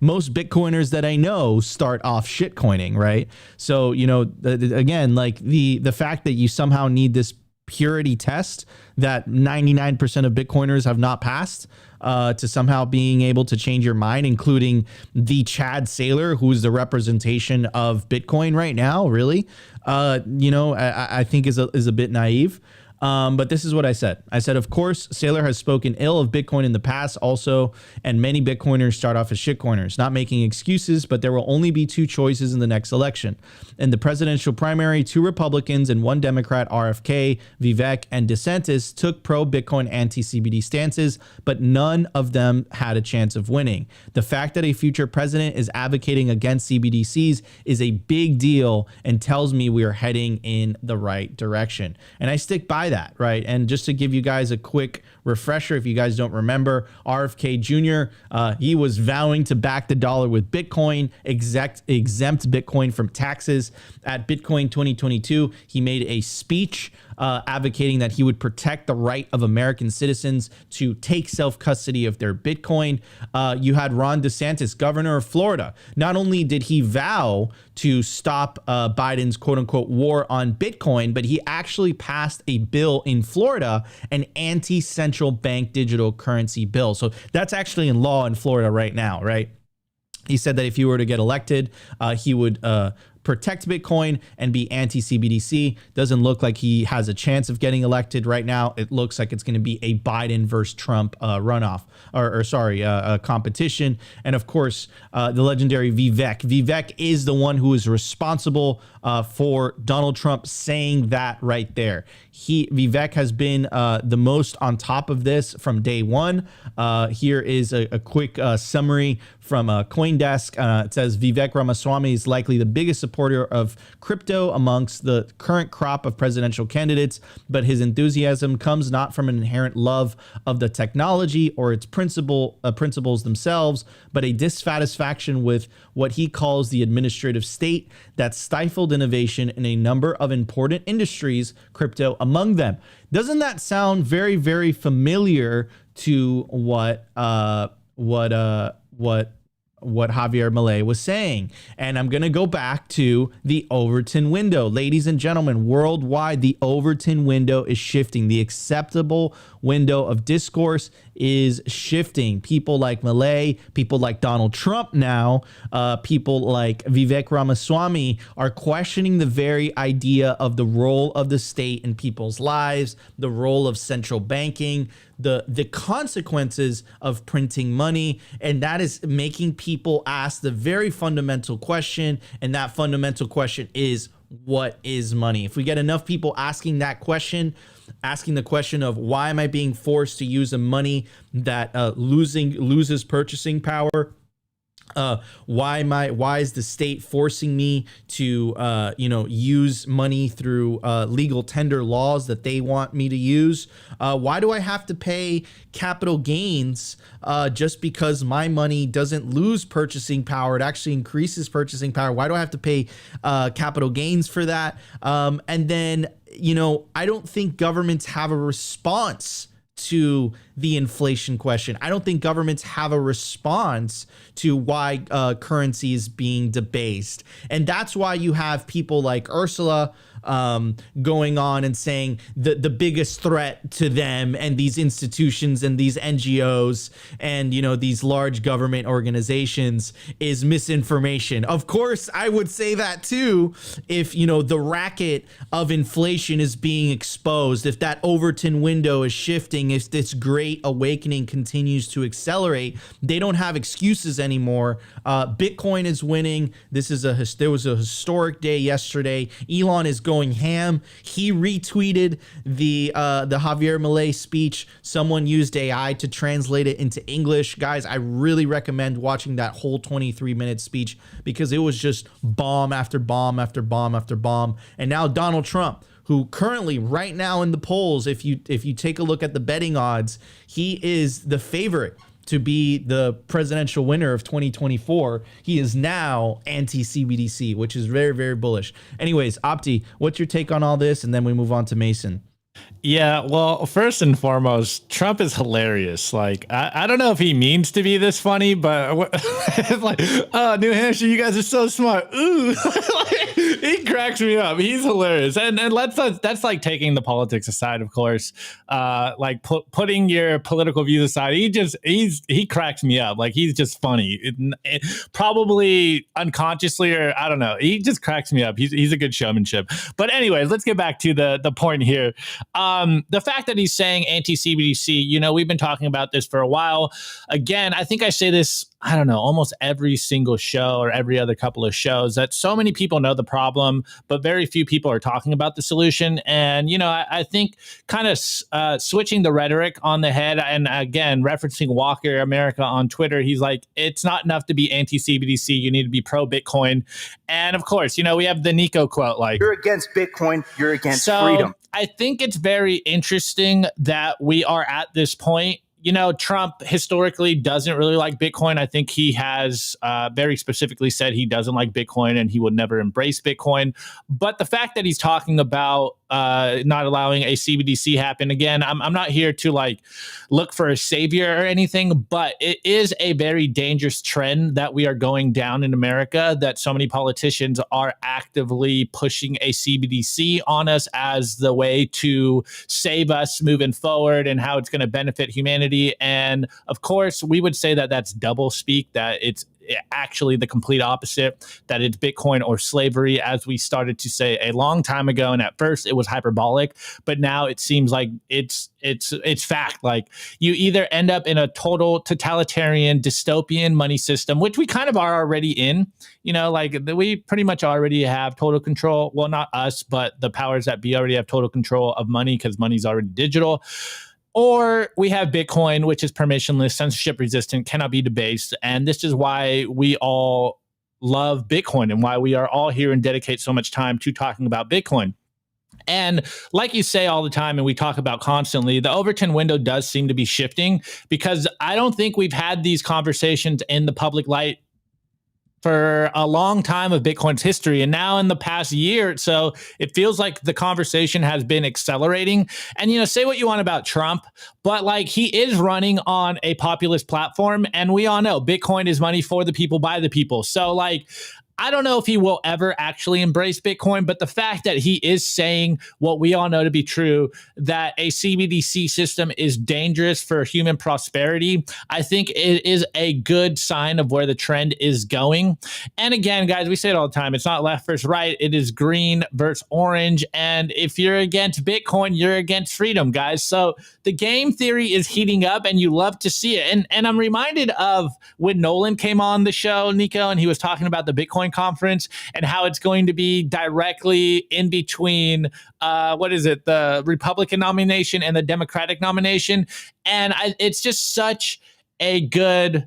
Most Bitcoiners that I know start off shitcoining, right? So, again, like the fact that you somehow need this purity test that 99% of Bitcoiners have not passed to somehow being able to change your mind, including the Chad Saylor, who's the representation of Bitcoin right now, really, I think is a bit naive. But this is what I said. I said, of course, Saylor has spoken ill of Bitcoin in the past also, and many Bitcoiners start off as shitcoiners. Not making excuses, but there will only be two choices in the next election. In the presidential primary, 2 Republicans and 1 Democrat, RFK, Vivek, and DeSantis, took pro-Bitcoin anti-CBD stances, but none of them had a chance of winning. The fact that a future president is advocating against CBDCs is a big deal and tells me we are heading in the right direction. And I stick by that, right? And just to give you guys a quick refresher, if you guys don't remember, RFK Jr., he was vowing to back the dollar with Bitcoin, exempt Bitcoin from taxes. At Bitcoin 2022, he made a speech advocating that he would protect the right of American citizens to take self-custody of their Bitcoin. You had Ron DeSantis, governor of Florida. Not only did he vow to stop Biden's quote-unquote war on Bitcoin, but he actually passed a bill in Florida, an anti-central bank digital currency bill. So that's actually in law in Florida right now, right? He said that if he were to get elected, he would protect Bitcoin and be anti-CBDC. Doesn't look like he has a chance of getting elected right now. It looks like it's going to be a Biden versus Trump runoff, or competition. And of course, the legendary Vivek. Vivek is the one who is responsible for Donald Trump saying that right there. Vivek has been the most on top of this from day one. Here is a quick summary from CoinDesk. It says Vivek Ramaswamy is likely the biggest supporter of crypto amongst the current crop of presidential candidates, but his enthusiasm comes not from an inherent love of the technology or its principles themselves, but a dissatisfaction with what he calls the administrative state that stifled innovation in a number of important industries, crypto among them. Doesn't that sound very, very familiar to what Javier Milei was saying? And I'm going to go back to the Overton window. Ladies and gentlemen, worldwide, the Overton window is shifting. The acceptable window of discourse is shifting. People like Milei, people like Donald Trump now, people like Vivek Ramaswamy are questioning the very idea of the role of the state in people's lives, the role of central banking, the consequences of printing money, and that is making people ask the very fundamental question, and that fundamental question is, what is money? If we get enough people asking that question, asking the question of why am I being forced to use a money that loses purchasing power? Why is the state forcing me to use money through legal tender laws that they want me to use? Why do I have to pay capital gains just because my money doesn't lose purchasing power? It actually increases purchasing power. Why do I have to pay capital gains for that? And then, I don't think governments have a response to the inflation question. I don't think governments have a response to why currency is being debased. And that's why you have people like Ursula going on and saying the biggest threat to them and these institutions and these NGOs and, these large government organizations is misinformation. Of course, I would say that too, if, the racket of inflation is being exposed, if that Overton window is shifting, if this great awakening continues to accelerate, they don't have excuses anymore. Bitcoin is winning. There was a historic day yesterday. Elon is going ham. He retweeted the Javier Milei speech. Someone used AI to translate it into English. Guys, I really recommend watching that whole 23-minute speech because it was just bomb after bomb after bomb after bomb. And now Donald Trump, who currently right now in the polls, if you take a look at the betting odds, he is the favorite to be the presidential winner of 2024. He is now anti-CBDC, which is very, very bullish. Anyways, Opti, what's your take on all this? And then we move on to Mason. Yeah, well, first and foremost, Trump is hilarious. Like, I don't know if he means to be this funny, but it's like, oh, New Hampshire, you guys are so smart. Ooh. He cracks me up. He's hilarious. And that's like taking the politics aside, of course. Like putting your political views aside. He cracks me up. Like, he's just funny. Probably unconsciously, or I don't know. He just cracks me up. He's a good showmanship. But anyways, let's get back to the point here. The fact that he's saying anti-CBDC, we've been talking about this for a while. Again, I think I say this, I don't know, almost every single show or every other couple of shows, that so many people know the problem, but very few people are talking about the solution. And, I think kind of switching the rhetoric on the head, and again, referencing Walker America on Twitter, he's like, it's not enough to be anti-CBDC. You need to be pro-Bitcoin. And of course, we have the Nico quote, like, You're against Bitcoin, you're against freedom. I think it's very interesting that we are at this point. Trump historically doesn't really like Bitcoin. I think he has very specifically said he doesn't like Bitcoin and he would never embrace Bitcoin. But the fact that he's talking about not allowing a CBDC happen, again, I'm not here to look for a savior or anything, but it is a very dangerous trend that we are going down in America, that so many politicians are actively pushing a CBDC on us as the way to save us moving forward and how it's going to benefit humanity. And of course, we would say that that's double speak, that it's actually the complete opposite, that it's Bitcoin or slavery, as we started to say a long time ago. And at first it was hyperbolic, but now it seems like it's fact. Like, you either end up in a total totalitarian dystopian money system, which we kind of are already in, we pretty much already have total control. Well, not us, but the powers that be already have total control of money, because money's already digital. Or we have Bitcoin, which is permissionless, censorship resistant, cannot be debased. And this is why we all love Bitcoin and why we are all here and dedicate so much time to talking about Bitcoin. And like you say all the time, and we talk about constantly, the Overton window does seem to be shifting, because I don't think we've had these conversations in the public light for a long time of Bitcoin's history. And now in the past year or so, it feels like the conversation has been accelerating. And, say what you want about Trump, but he is running on a populist platform. And we all know Bitcoin is money for the people, by the people. So I don't know if he will ever actually embrace Bitcoin, but the fact that he is saying what we all know to be true, that a CBDC system is dangerous for human prosperity, I think it is a good sign of where the trend is going. And again, guys, we say it all the time. It's not left versus right. It is green versus orange. And if you're against Bitcoin, you're against freedom, guys. So the game theory is heating up, and you love to see it. And I'm reminded of when Nolan came on the show, Nico, and he was talking about the Bitcoin conference and how it's going to be directly in between the Republican nomination and the Democratic nomination. And it's just such a good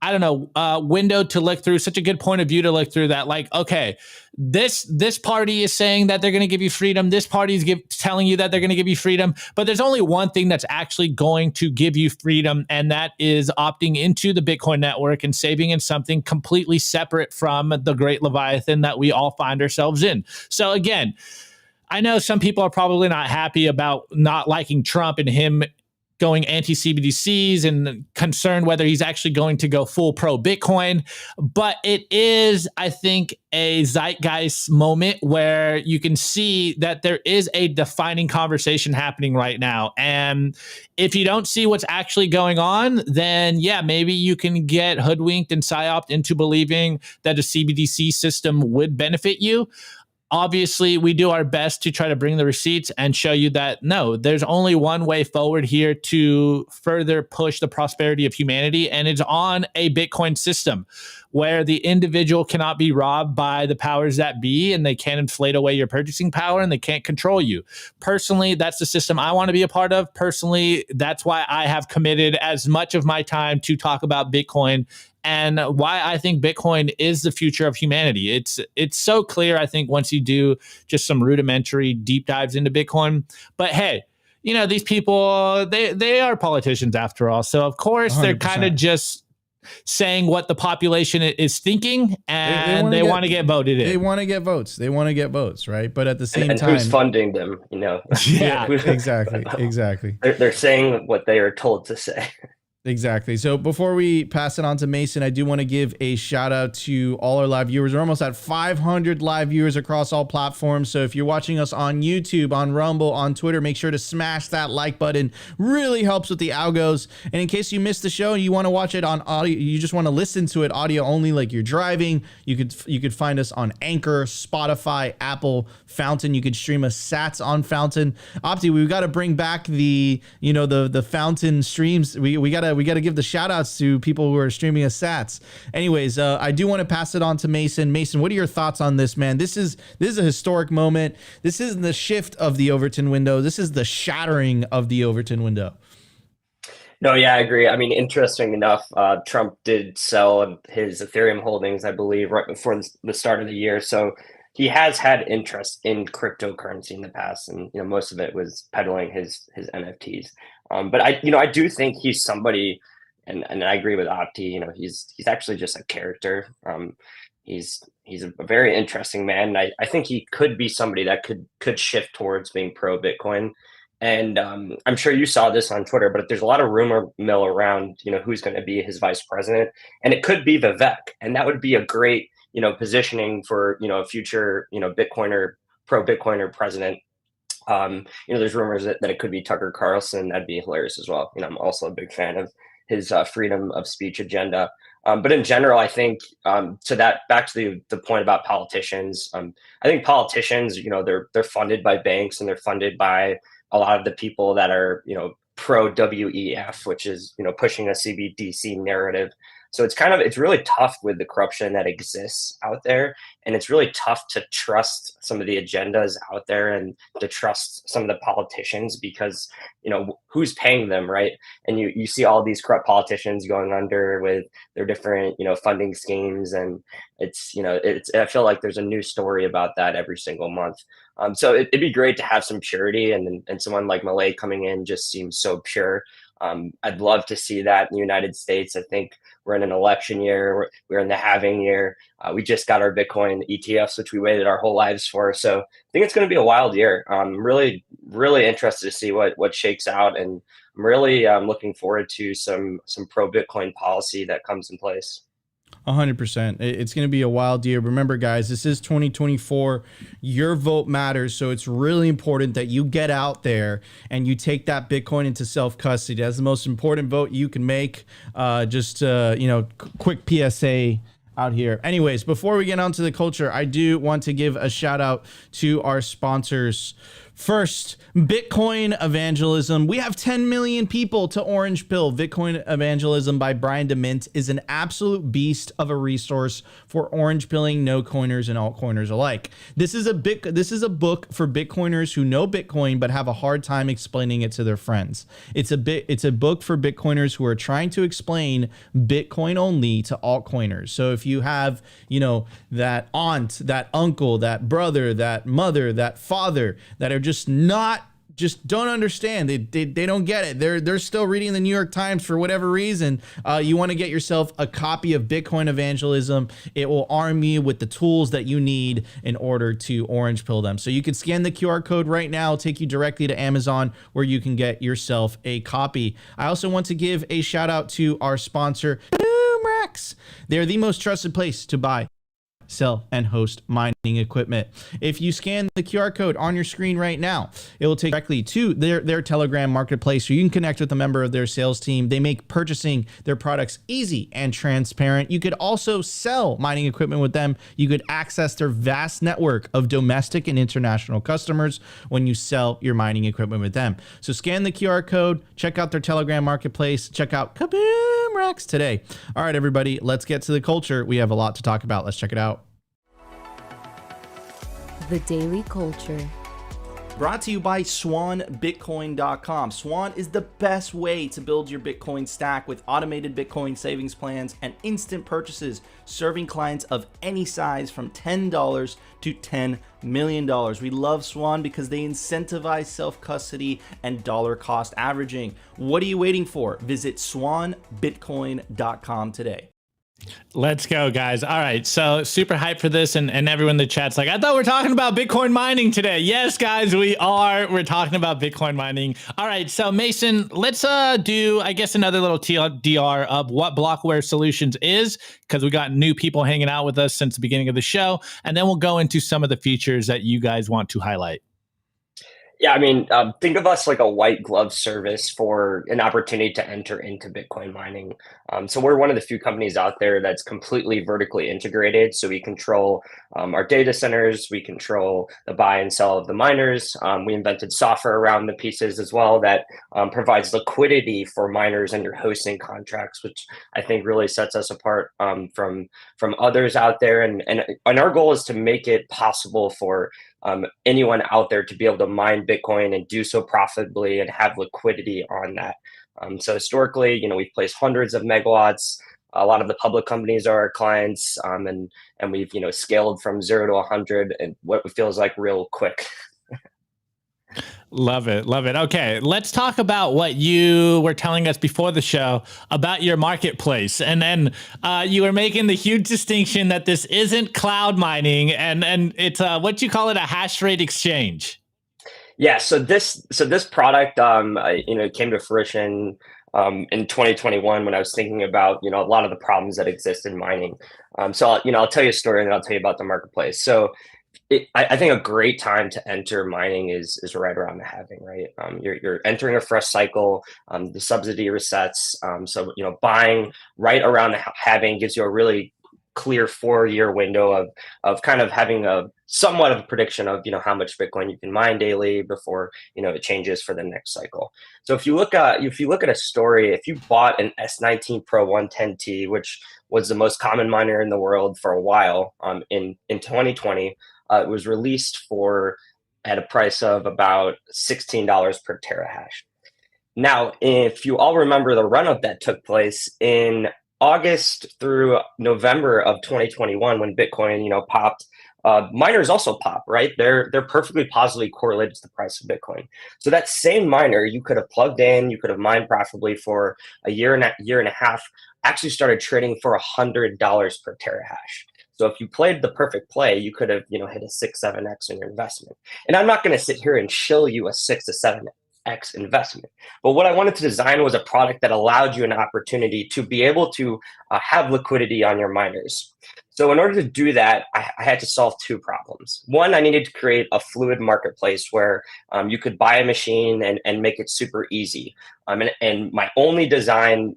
window to look through, such a good point of view to look through, that okay, this party is saying that they're going to give you freedom. This party is telling you that they're going to give you freedom. But there's only one thing that's actually going to give you freedom, and that is opting into the Bitcoin network and saving in something completely separate from the Great Leviathan that we all find ourselves in. So again, I know some people are probably not happy about not liking Trump and him going anti-CBDCs and concerned whether he's actually going to go full pro-Bitcoin. But it is, I think, a zeitgeist moment where you can see that there is a defining conversation happening right now. And if you don't see what's actually going on, then yeah, maybe you can get hoodwinked and psyoped into believing that a CBDC system would benefit you. Obviously, we do our best to try to bring the receipts and show you that, no, there's only one way forward here to further push the prosperity of humanity, and it's on a Bitcoin system where the individual cannot be robbed by the powers that be, and they can't inflate away your purchasing power, and they can't control you. Personally, that's the system I want to be a part of. Personally, that's why I have committed as much of my time to talk about Bitcoin, and why I think Bitcoin is the future of humanity. It's so clear, I think, once you do just some rudimentary deep dives into Bitcoin. But hey, these people, they are politicians after all. So of course 100%. They're kind of just saying what the population is thinking, and they want to get voted in. They want to get votes. They want to get votes, right? But at the same and time, who's funding them? Yeah, exactly. They're saying what they are told to say. Exactly. So before we pass it on to Mason, I do want to give a shout out to all our live viewers. We're almost at 500 live viewers across all platforms. So if you're watching us on YouTube, on Rumble, on Twitter, make sure to smash that like button. Really helps with the algos. And in case you missed the show and you want to watch it on audio, you just want to listen to it audio only, like you're driving, you could find us on Anchor, Spotify, Apple, Fountain. You could stream us Sats on Fountain. Opti, we've got to bring back the Fountain streams. We gotta give the shout outs to people who are streaming us Sats. Anyways, I do want to pass it on to Mason. Mason, what are your thoughts on this, man? This is a historic moment. This isn't the shift of the Overton window. This is the shattering of the Overton window. No, yeah, I agree. I mean, interesting enough, Trump did sell his Ethereum holdings, I believe, right before the start of the year. So he has had interest in cryptocurrency in the past, and most of it was peddling his NFTs. But I do think he's somebody, and I agree with Opti. He's actually just a character. He's a very interesting man. And I think he could be somebody that could shift towards being pro Bitcoin. And I'm sure you saw this on Twitter, but there's a lot of rumor mill around, who's going to be his vice president, and it could be Vivek, and that would be a great positioning for a future Bitcoiner, pro Bitcoiner president. There's rumors that it could be Tucker Carlson. That'd be hilarious as well. I'm also a big fan of his freedom of speech agenda. But in general, I think back to the point about politicians. I think politicians, they're funded by banks, and they're funded by a lot of the people that are pro WEF, which is pushing a CBDC narrative. So it's really tough with the corruption that exists out there. And it's really tough to trust some of the agendas out there and to trust some of the politicians because, who's paying them, right? And you see all these corrupt politicians going under with their different, funding schemes. And I feel like there's a new story about that every single month. So it'd be great to have some purity, and someone like Malay coming in just seems so pure. I'd love to see that in the United States. I think we're in an election year. We're in the halving year. We just got our Bitcoin ETFs, which we waited our whole lives for. So I think it's going to be a wild year. I'm really, really interested to see what shakes out. And I'm really looking forward to some pro Bitcoin policy that comes in place. 100%. It's going to be a wild year. Remember, guys, this is 2024. Your vote matters. So it's really important that you get out there and you take that Bitcoin into self-custody. That's the most important vote you can make. Quick PSA out here. Anyways, before we get on to the culture, I do want to give a shout out to our sponsors. First, Bitcoin Evangelism. We have 10 million people to Orange Pill. Bitcoin Evangelism by Brian DeMint is an absolute beast of a resource for orange pilling no coiners and altcoiners alike. This is a book for Bitcoiners who know Bitcoin but have a hard time explaining it to their friends. It's a book for Bitcoiners who are trying to explain Bitcoin only to altcoiners. So if you have, that aunt, that uncle, that brother, that mother, that father that are just don't understand. They don't get it. They're still reading the New York Times for whatever reason. You want to get yourself a copy of Bitcoin Evangelism. It will arm you with the tools that you need in order to orange pill them. So you can scan the QR code right now, take you directly to Amazon where you can get yourself a copy. I also want to give a shout out to our sponsor, Boomrex. They're the most trusted place to buy, sell, and host mining equipment. If you scan the QR code on your screen right now, it will take directly to their Telegram marketplace, so you can connect with a member of their sales team. They make purchasing their products easy and transparent. You could also sell mining equipment with them. You could access their vast network of domestic and international customers when you sell your mining equipment with them. So scan the QR code, check out their Telegram marketplace, check out Kaboom Rex today. All right, everybody, let's get to the culture. We have a lot to talk about. Let's check it out. The Daily Culture. Brought to you by SwanBitcoin.com. Swan is the best way to build your Bitcoin stack with automated Bitcoin savings plans and instant purchases, serving clients of any size from $10 to $10 million. We love Swan because they incentivize self-custody and dollar cost averaging. What are you waiting for? Visit SwanBitcoin.com today. Let's go, guys. All right. So super hyped for this, and everyone in the chat's like, I thought we are talking about Bitcoin mining today. Yes, guys, we are. We're talking about Bitcoin mining. All right. So Mason, let's do, I guess, another little TLDR of what Blockware Solutions is, because we got new people hanging out with us since the beginning of the show. And then we'll go into some of the features that you guys want to highlight. Yeah, I mean, think of us like a white glove service for an opportunity to enter into Bitcoin mining. So we're one of the few companies out there that's completely vertically integrated. So we control our data centers, we control the buy and sell of the miners. We invented software around the pieces as well that provides liquidity for miners and your hosting contracts, which I think really sets us apart from others out there. And our goal is to make it possible for anyone out there to be able to mine Bitcoin and do so profitably and have liquidity on that. So historically, we've placed hundreds of megawatts. A lot of the public companies are our clients, and we've scaled from 0 to 100 and what feels like real quick. Love it. Love it. Okay, let's talk about what you were telling us before the show about your marketplace. And then you were making the huge distinction that this isn't cloud mining and it's what you call it, a hash rate exchange. Yeah, so this product came to fruition in 2021 when I was thinking about a lot of the problems that exist in mining. So I'll tell you a story and then I'll tell you about the marketplace. So I think a great time to enter mining is right around the halving, right? You're entering a fresh cycle. The subsidy resets. So buying right around the halving gives you a really clear 4-year window of kind of having a somewhat of a prediction of how much Bitcoin you can mine daily before it changes for the next cycle. So if you look at a story, if you bought an S19 Pro 110T, which was the most common miner in the world for a while, in 2020. It was released at a price of about $16 per terahash. Now, if you all remember the run-up that took place in August through November of 2021, when Bitcoin, popped, miners also pop, right? They're perfectly positively correlated to the price of Bitcoin. So that same miner you could have plugged in, you could have mined profitably for a year and a half, actually started trading for $100 per terahash. So if you played the perfect play, you could have, hit a 6-7x in your investment. And I'm not going to sit here and shill you a 6 to 7x investment. But what I wanted to design was a product that allowed you an opportunity to be able to have liquidity on your miners. So in order to do that, I had to solve 2 problems. One, I needed to create a fluid marketplace where you could buy a machine and make it super easy. And my only design,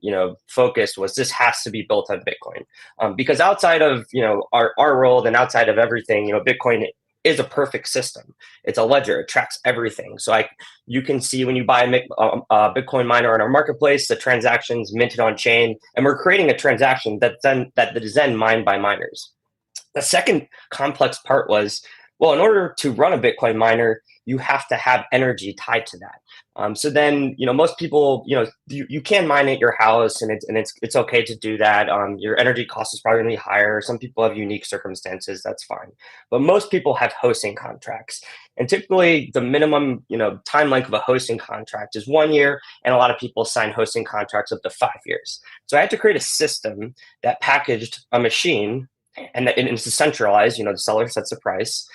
focus was this has to be built on Bitcoin. Because outside of, our world and outside of everything, Bitcoin is a perfect system. It's a ledger. It tracks everything. So you can see when you buy a Bitcoin miner on our marketplace, the transactions minted on chain, and we're creating a transaction that is then mined by miners. The second complex part was, well, in order to run a Bitcoin miner, you have to have energy tied to that. So then, most people, you can mine at your house, and it's okay to do that. Your energy cost is probably going to be higher. Some people have unique circumstances. That's fine. But most people have hosting contracts, and typically the minimum, time length of a hosting contract is 1 year, and a lot of people sign hosting contracts up to 5 years. So I had to create a system that packaged a machine, and it's decentralized. The seller sets the price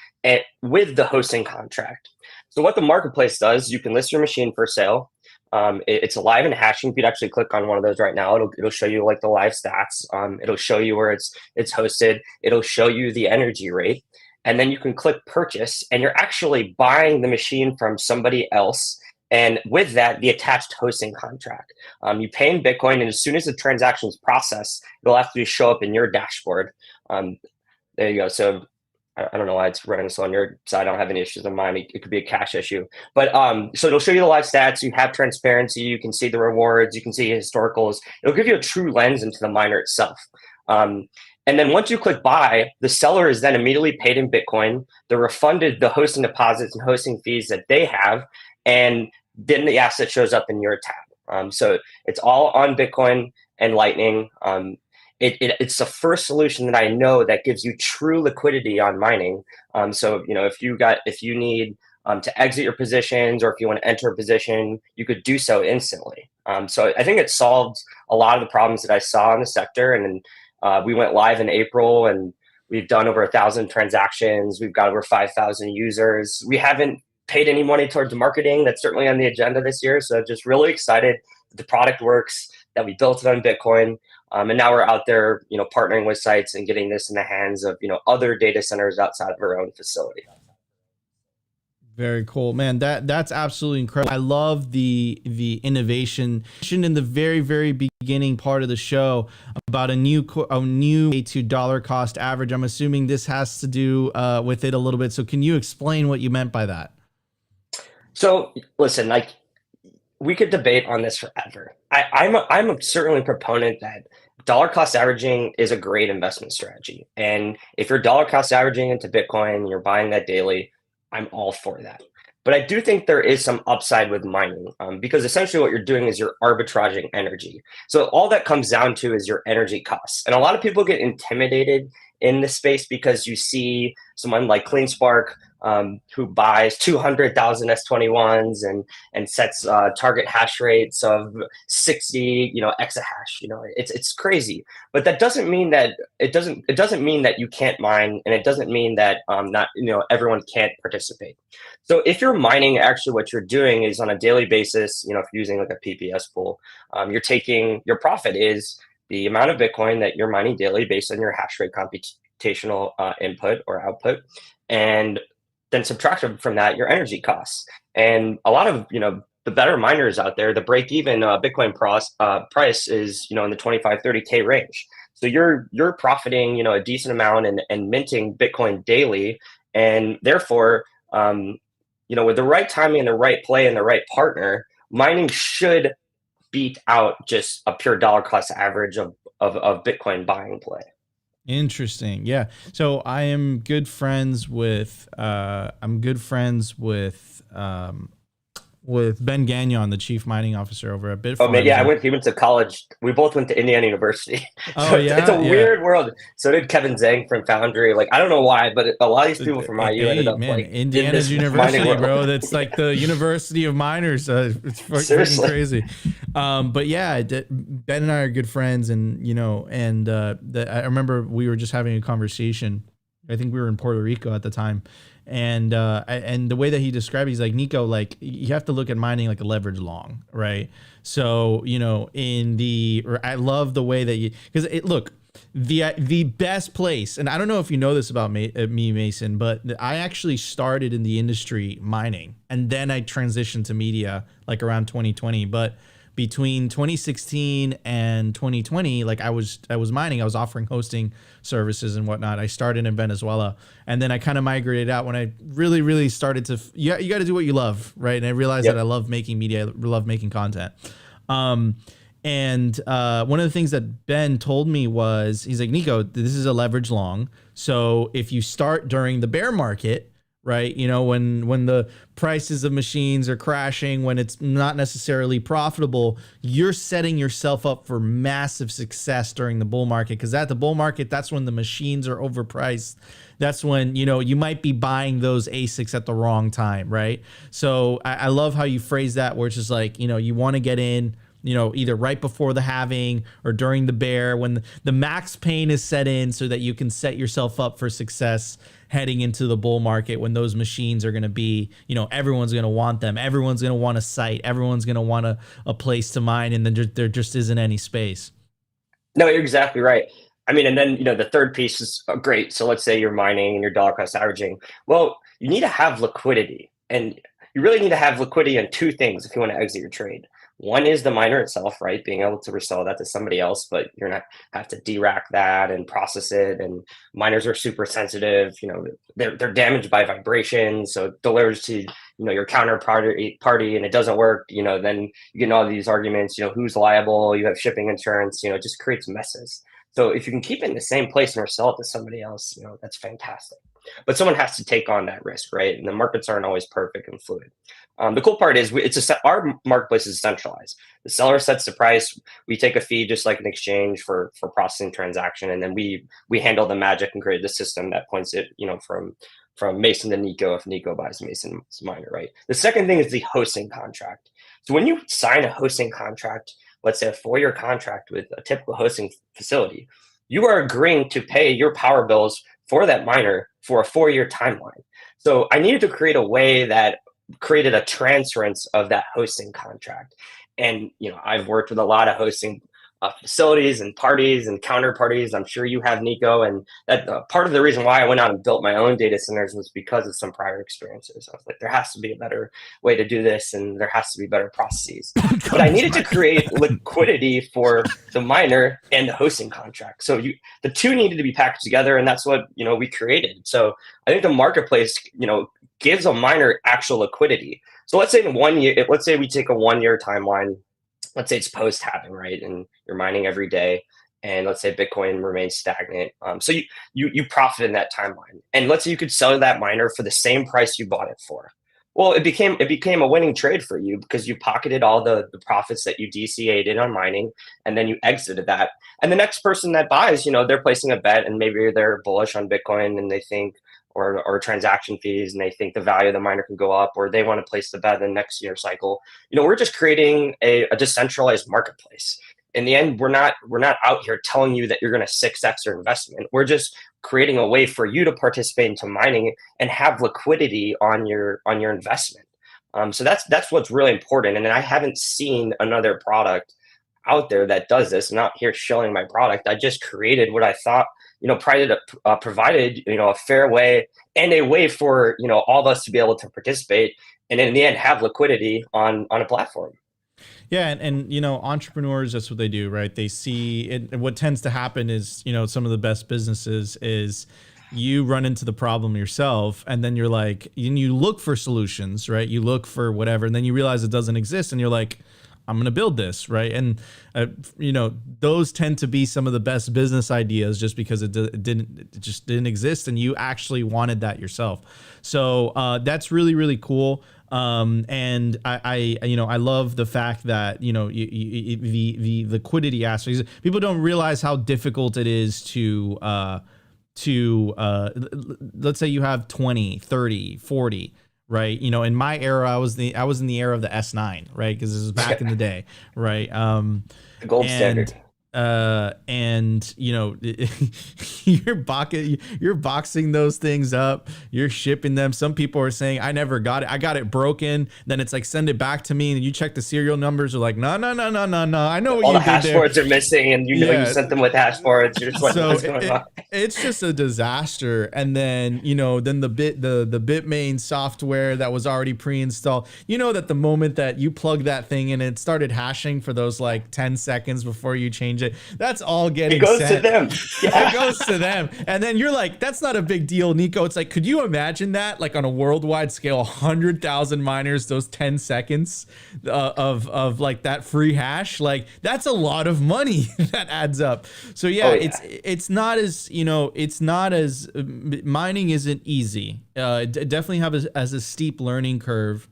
with the hosting contract. So what the marketplace does, you can list your machine for sale. It's live and hashing. You could actually click on one of those right now. It'll show you like the live stats. It'll show you where it's hosted. It'll show you the energy rate. And then you can click purchase, and you're actually buying the machine from somebody else. And with that, the attached hosting contract. You pay in Bitcoin, and as soon as the transaction is processed, it'll actually show up in your dashboard. There you go. So I don't know why it's running slow on your side. I don't have any issues on mine. It could be a cache issue. But so it'll show you the live stats. You have transparency. You can see the rewards. You can see historicals. It'll give you a true lens into the miner itself. And then once you click buy, the seller is then immediately paid in Bitcoin. They're refunded the hosting deposits and hosting fees that they have. And then the asset shows up in your tab. So it's all on Bitcoin and Lightning. It's the first solution that I know that gives you true liquidity on mining. So if you need to exit your positions, or if you want to enter a position, you could do so instantly. So I think it solved a lot of the problems that I saw in the sector, and We went live in April, and we've done over 1,000 transactions. We've got over 5,000 users. We haven't paid any money towards marketing. That's certainly on the agenda this year. So just really excited that the product works, that we built it on Bitcoin. And now we're out there, partnering with sites and getting this in the hands of, other data centers outside of our own facility. Very cool, man. That's absolutely incredible. I love the innovation in the very, very beginning part of the show about a new way to dollar cost average. I'm assuming this has to do with it a little bit. So can you explain what you meant by that? So listen, we could debate on this forever. I'm certainly a proponent that dollar cost averaging is a great investment strategy. And if you're dollar cost averaging into Bitcoin, you're buying that daily, I'm all for that. But I do think there is some upside with mining because essentially what you're doing is you're arbitraging energy. So all that comes down to is your energy costs. And a lot of people get intimidated in this space because you see someone like CleanSpark who buys 200,000 S21s and sets target hash rates of 60, exahash. It's crazy. But that doesn't mean that it doesn't mean that you can't mine, and it doesn't mean that not everyone can't participate. So if you're mining, actually what you're doing is on a daily basis, if you're using like a PPS pool, you're taking your profit is the amount of Bitcoin that you're mining daily based on your hash rate computational input or output, and then subtract from that your energy costs. And a lot of the better miners out there, the break even Bitcoin price is in the 25-30K range. So you're profiting a decent amount and minting Bitcoin daily, and therefore with the right timing and the right play and the right partner, mining should beat out just a pure dollar cost average of Bitcoin buying play. Interesting. Yeah. So I am good friends with Ben Gagnon, the chief mining officer over at Bitfarms. Oh man, yeah, he went to college. We both went to Indiana University. Oh yeah, it's a weird world. So did Kevin Zhang from Foundry. I don't know why, but a lot of these people from IU ended up Indiana's university, bro. That's like the University of Miners. It's freaking crazy. But yeah, Ben and I are good friends, and I remember we were just having a conversation. I think we were in Puerto Rico at the time. And the way that he described it, he's like, Nico, you have to look at mining like a leverage long, right? So, I love the way that look, the best place, and I don't know if you know this about me, Mason, but I actually started in the industry mining, and then I transitioned to media around 2020, but between 2016 and 2020, I was mining, I was offering hosting services and whatnot. I started in Venezuela, and then I kind of migrated out when I really, really started to, you got to do what you love, right? And I realized that I love making media, I love making content. And one of the things that Ben told me was, he's like, Nico, this is a leverage long. So if you start during the bear market, right, when the prices of machines are crashing, when it's not necessarily profitable, you're setting yourself up for massive success during the bull market. Because at the bull market, that's when the machines are overpriced. That's when, you might be buying those ASICs at the wrong time, right? So I love how you phrase that, where it's just you want to get in, either right before the halving or during the bear, when the max pain is set in, so that you can set yourself up for success heading into the bull market, when those machines are going to be, everyone's going to want them. Everyone's going to want a site. Everyone's going to want a place to mine, and then there just isn't any space. No, you're exactly right. I mean, and then, the third piece is great. So let's say you're mining and you're dollar cost averaging. Well, you need to have liquidity, and you really need to have liquidity in two things if you want to exit your trade. One is the miner itself, right? Being able to resell that to somebody else, but you're not have to de-rack that and process it. And miners are super sensitive. They're damaged by vibrations. So it delivers to your counterparty and it doesn't work. Then you get all these arguments. Who's liable? You have shipping insurance. It just creates messes. So if you can keep it in the same place and resell it to somebody else, that's fantastic. But someone has to take on that risk, right? And the markets aren't always perfect and fluid. The cool part is our marketplace is centralized. The seller sets the price. We take a fee just like an exchange for processing transaction, and then we handle the magic and create the system that points it, from Mason to Nico if Nico buys Mason's miner, right? The second thing is the hosting contract. So when you sign a hosting contract, let's say a 4-year contract with a typical hosting facility, you are agreeing to pay your power bills for that miner for a 4-year timeline. So I needed to create a way that created a transference of that hosting contract. And I've worked with a lot of hosting facilities and parties and counterparties. I'm sure you have, Nico. And that part of the reason why I went out and built my own data centers was because of some prior experiences. I was like, there has to be a better way to do this, and there has to be better processes. But I needed to create liquidity for the miner and the hosting contract. So the two needed to be packaged together, and that's what we created. So I think the marketplace gives a miner actual liquidity. So let's say let's say we take a 1-year timeline. Let's say it's post-halving, right? And you're mining every day, and let's say Bitcoin remains stagnant. So you profit in that timeline. And let's say you could sell that miner for the same price you bought it for. Well, it became a winning trade for you because you pocketed all the profits that you DCA'd on mining, and then you exited that. And the next person that buys, they're placing a bet, and maybe they're bullish on Bitcoin, and they think, or transaction fees, and they think the value of the miner can go up, or they want to place the bet in the next year cycle. We're just creating a decentralized marketplace. In the end, we're not out here telling you that you're going to 6x your investment. We're just creating a way for you to participate into mining and have liquidity on your investment. So that's what's really important. And I haven't seen another product out there that does this. I'm not here showing my product. I just created what I thought provided a fair way and a way for all of us to be able to participate, and in the end have liquidity on a platform. Yeah, and entrepreneurs, that's what they do, right? They see it. And what tends to happen is some of the best businesses is you run into the problem yourself, and then you're like, and you look for solutions, right? You look for whatever, and then you realize it doesn't exist, and you're like, I'm going to build this, right? And those tend to be some of the best business ideas, just because it just didn't exist, and you actually wanted that yourself. So that's really, really cool. And I love the fact that the liquidity aspects. People don't realize how difficult it is to let's say you have 20, 30, 40. Right. In my era, I was in the era of the S9, right? Because this is back in the day. Right. The gold standard. And you're boxing those things up, you're shipping them. Some people are saying, I never got it, I got it broken. Then it's like, send it back to me, and you check the serial numbers, are like, no, I know what all you the hash boards are missing, and you sent them with hash boards. You're just like, what's going on? It's just a disaster. And then then the Bitmain software that was already pre-installed, that the moment that you plug that thing in, it started hashing for those like 10 seconds before you change it. That's all getting sent. To them. Yeah. It goes to them. And then you're like, that's not a big deal, Nico. It's like, could you imagine that, like on a worldwide scale, 100,000 miners, those 10 seconds of like that free hash? Like, that's a lot of money that adds up. So yeah, it's not as, mining isn't easy. Definitely has a steep learning curve.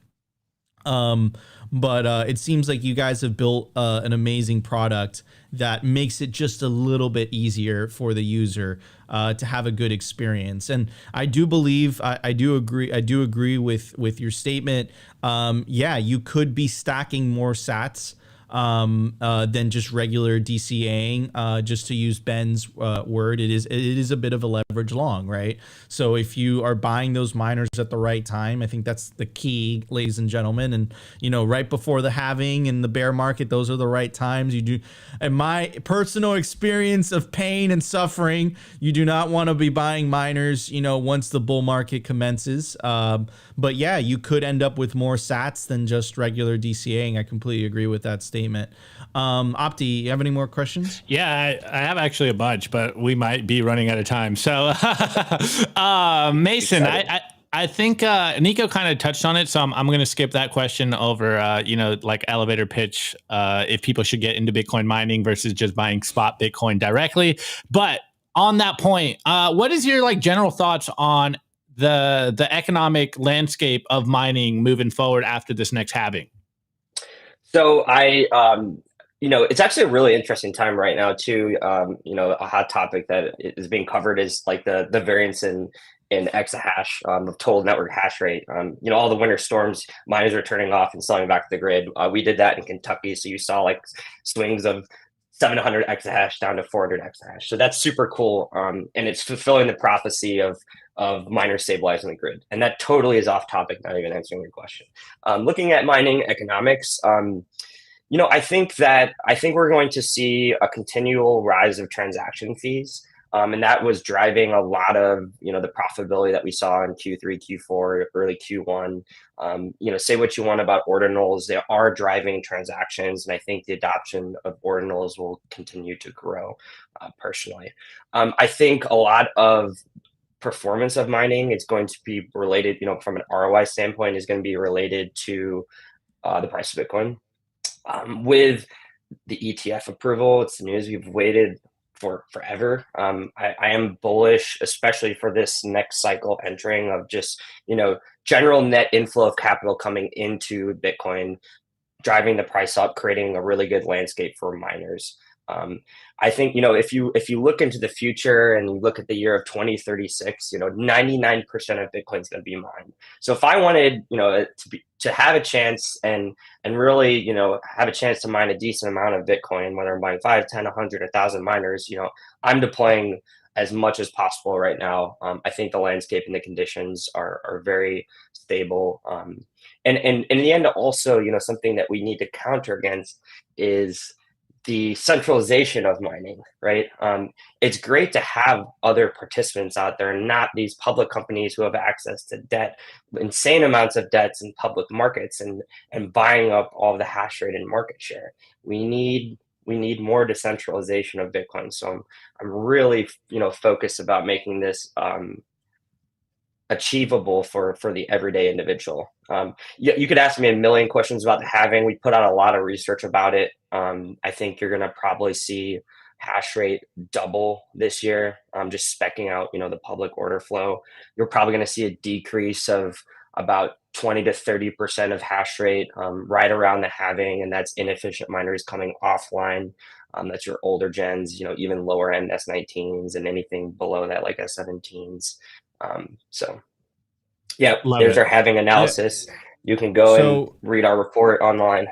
But it seems like you guys have built an amazing product that makes it just a little bit easier for the user to have a good experience. And I do believe, I do agree with your statement. Yeah, you could be stacking more sats than just regular DCAing. Just to use Ben's word, it is a bit of a leverage long, right? So if you are buying those miners at the right time, I think that's the key, ladies and gentlemen. And right before the halving and the bear market, those are the right times. You do, in my personal experience of pain and suffering, you do not want to be buying miners once the bull market commences. But yeah, you could end up with more sats than just regular DCAing. I completely agree with that statement. Opti, you have any more questions? Yeah, I have actually a bunch, but we might be running out of time. So Mason, I think Nico kind of touched on it, so I'm going to skip that question over, like elevator pitch, if people should get into Bitcoin mining versus just buying spot Bitcoin directly. But on that point, what is your general thoughts on the economic landscape of mining moving forward after this next halving? So it's actually a really interesting time right now too. A hot topic that is being covered is like the variance in exahash of total network hash rate. All the winter storms, miners are turning off and selling back to the grid. We did that in Kentucky, so you saw like swings of 700 exahash down to 400 exahash. So that's super cool. And it's fulfilling the prophecy of miners stabilizing the grid. And that totally is off topic, not even answering your question. Looking at mining economics, I think we're going to see a continual rise of transaction fees. And that was driving a lot of, the profitability that we saw in Q3, Q4, early Q1. Say what you want about ordinals, they are driving transactions. And I think the adoption of ordinals will continue to grow personally. I think a lot of performance of mining is going to be related, from an ROI standpoint, is going to be related to the price of Bitcoin. With the ETF approval, it's the news we've waited for forever. I am bullish, especially for this next cycle entering of just, general net inflow of capital coming into Bitcoin, driving the price up, creating a really good landscape for miners. I think, if you look into the future and you look at the year of 2036, 99% of Bitcoin is going to be mined. So if I wanted, to have a chance and really, have a chance to mine a decent amount of Bitcoin, whether I'm buying 5, 10, 100, 1,000 miners, I'm deploying as much as possible right now. I think the landscape and the conditions are very stable. And in the end, also, something that we need to counter against is the centralization of mining, right? It's great to have other participants out there, and not these public companies who have access to debt, insane amounts of debts in public markets, and buying up all the hash rate and market share. We need more decentralization of Bitcoin. So I'm really, focused about making this achievable for the everyday individual. You could ask me a million questions about the halving. We put out a lot of research about it. I think you're going to probably see hash rate double this year. Just specking out, the public order flow. You're probably going to see a decrease of about 20 to 30% of hash rate right around the halving, and that's inefficient miners coming offline. That's your older gens, even lower end S19s, and anything below that like S17s. So yeah, there's our halving analysis. You can go and read our report online.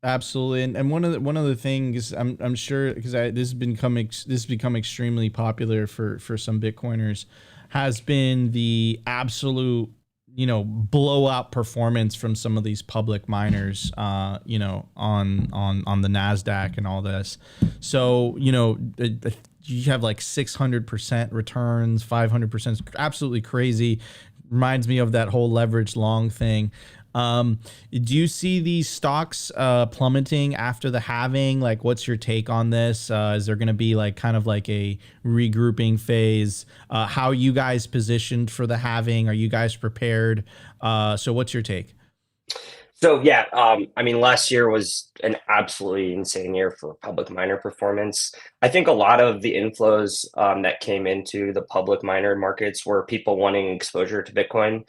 Absolutely, and one of the things I'm sure, because this has become extremely popular for some Bitcoiners, has been the absolute blowout performance from some of these public miners, on the NASDAQ and all this. So you have like 600% returns, 500%, absolutely crazy. Reminds me of that whole leveraged long thing. Do you see these stocks plummeting after the halving? Like, what's your take on this? Is there going to be kind of like a regrouping phase? How are you guys positioned for the halving? Are you guys prepared? So what's your take? So yeah, last year was an absolutely insane year for public miner performance. I think a lot of the inflows that came into the public miner markets were people wanting exposure to Bitcoin,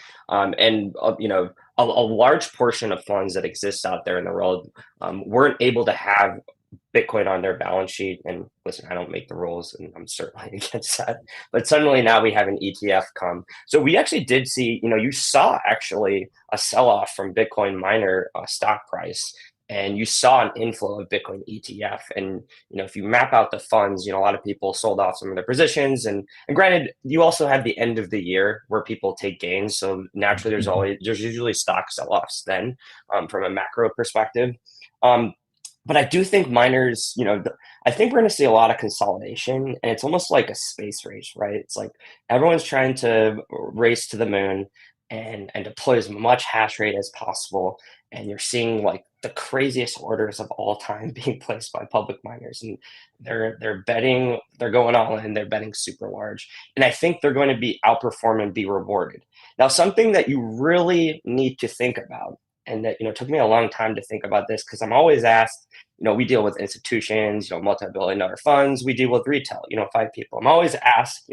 a large portion of funds that exist out there in the world weren't able to have Bitcoin on their balance sheet. And listen, I don't make the rules, and I'm certainly against that. But suddenly now we have an ETF come. So we actually did see, you saw actually a sell-off from Bitcoin miner stock price, and you saw an inflow of Bitcoin ETF. And, if you map out the funds, a lot of people sold off some of their positions. And granted, you also have the end of the year where people take gains. So naturally, there's usually stock sell-offs then from a macro perspective. But I do think miners, I think we're going to see a lot of consolidation, and it's almost like a space race, right? It's like everyone's trying to race to the moon and deploy as much hash rate as possible. And you're seeing like the craziest orders of all time being placed by public miners, and they're betting, they're going all in, they're betting super large. And I think they're going to be outperformed and be rewarded. Now, something that you really need to think about, and that, took me a long time to think about this, because I'm always asked, we deal with institutions, multi-billion-dollar funds, we deal with retail, 5 people. I'm always asked,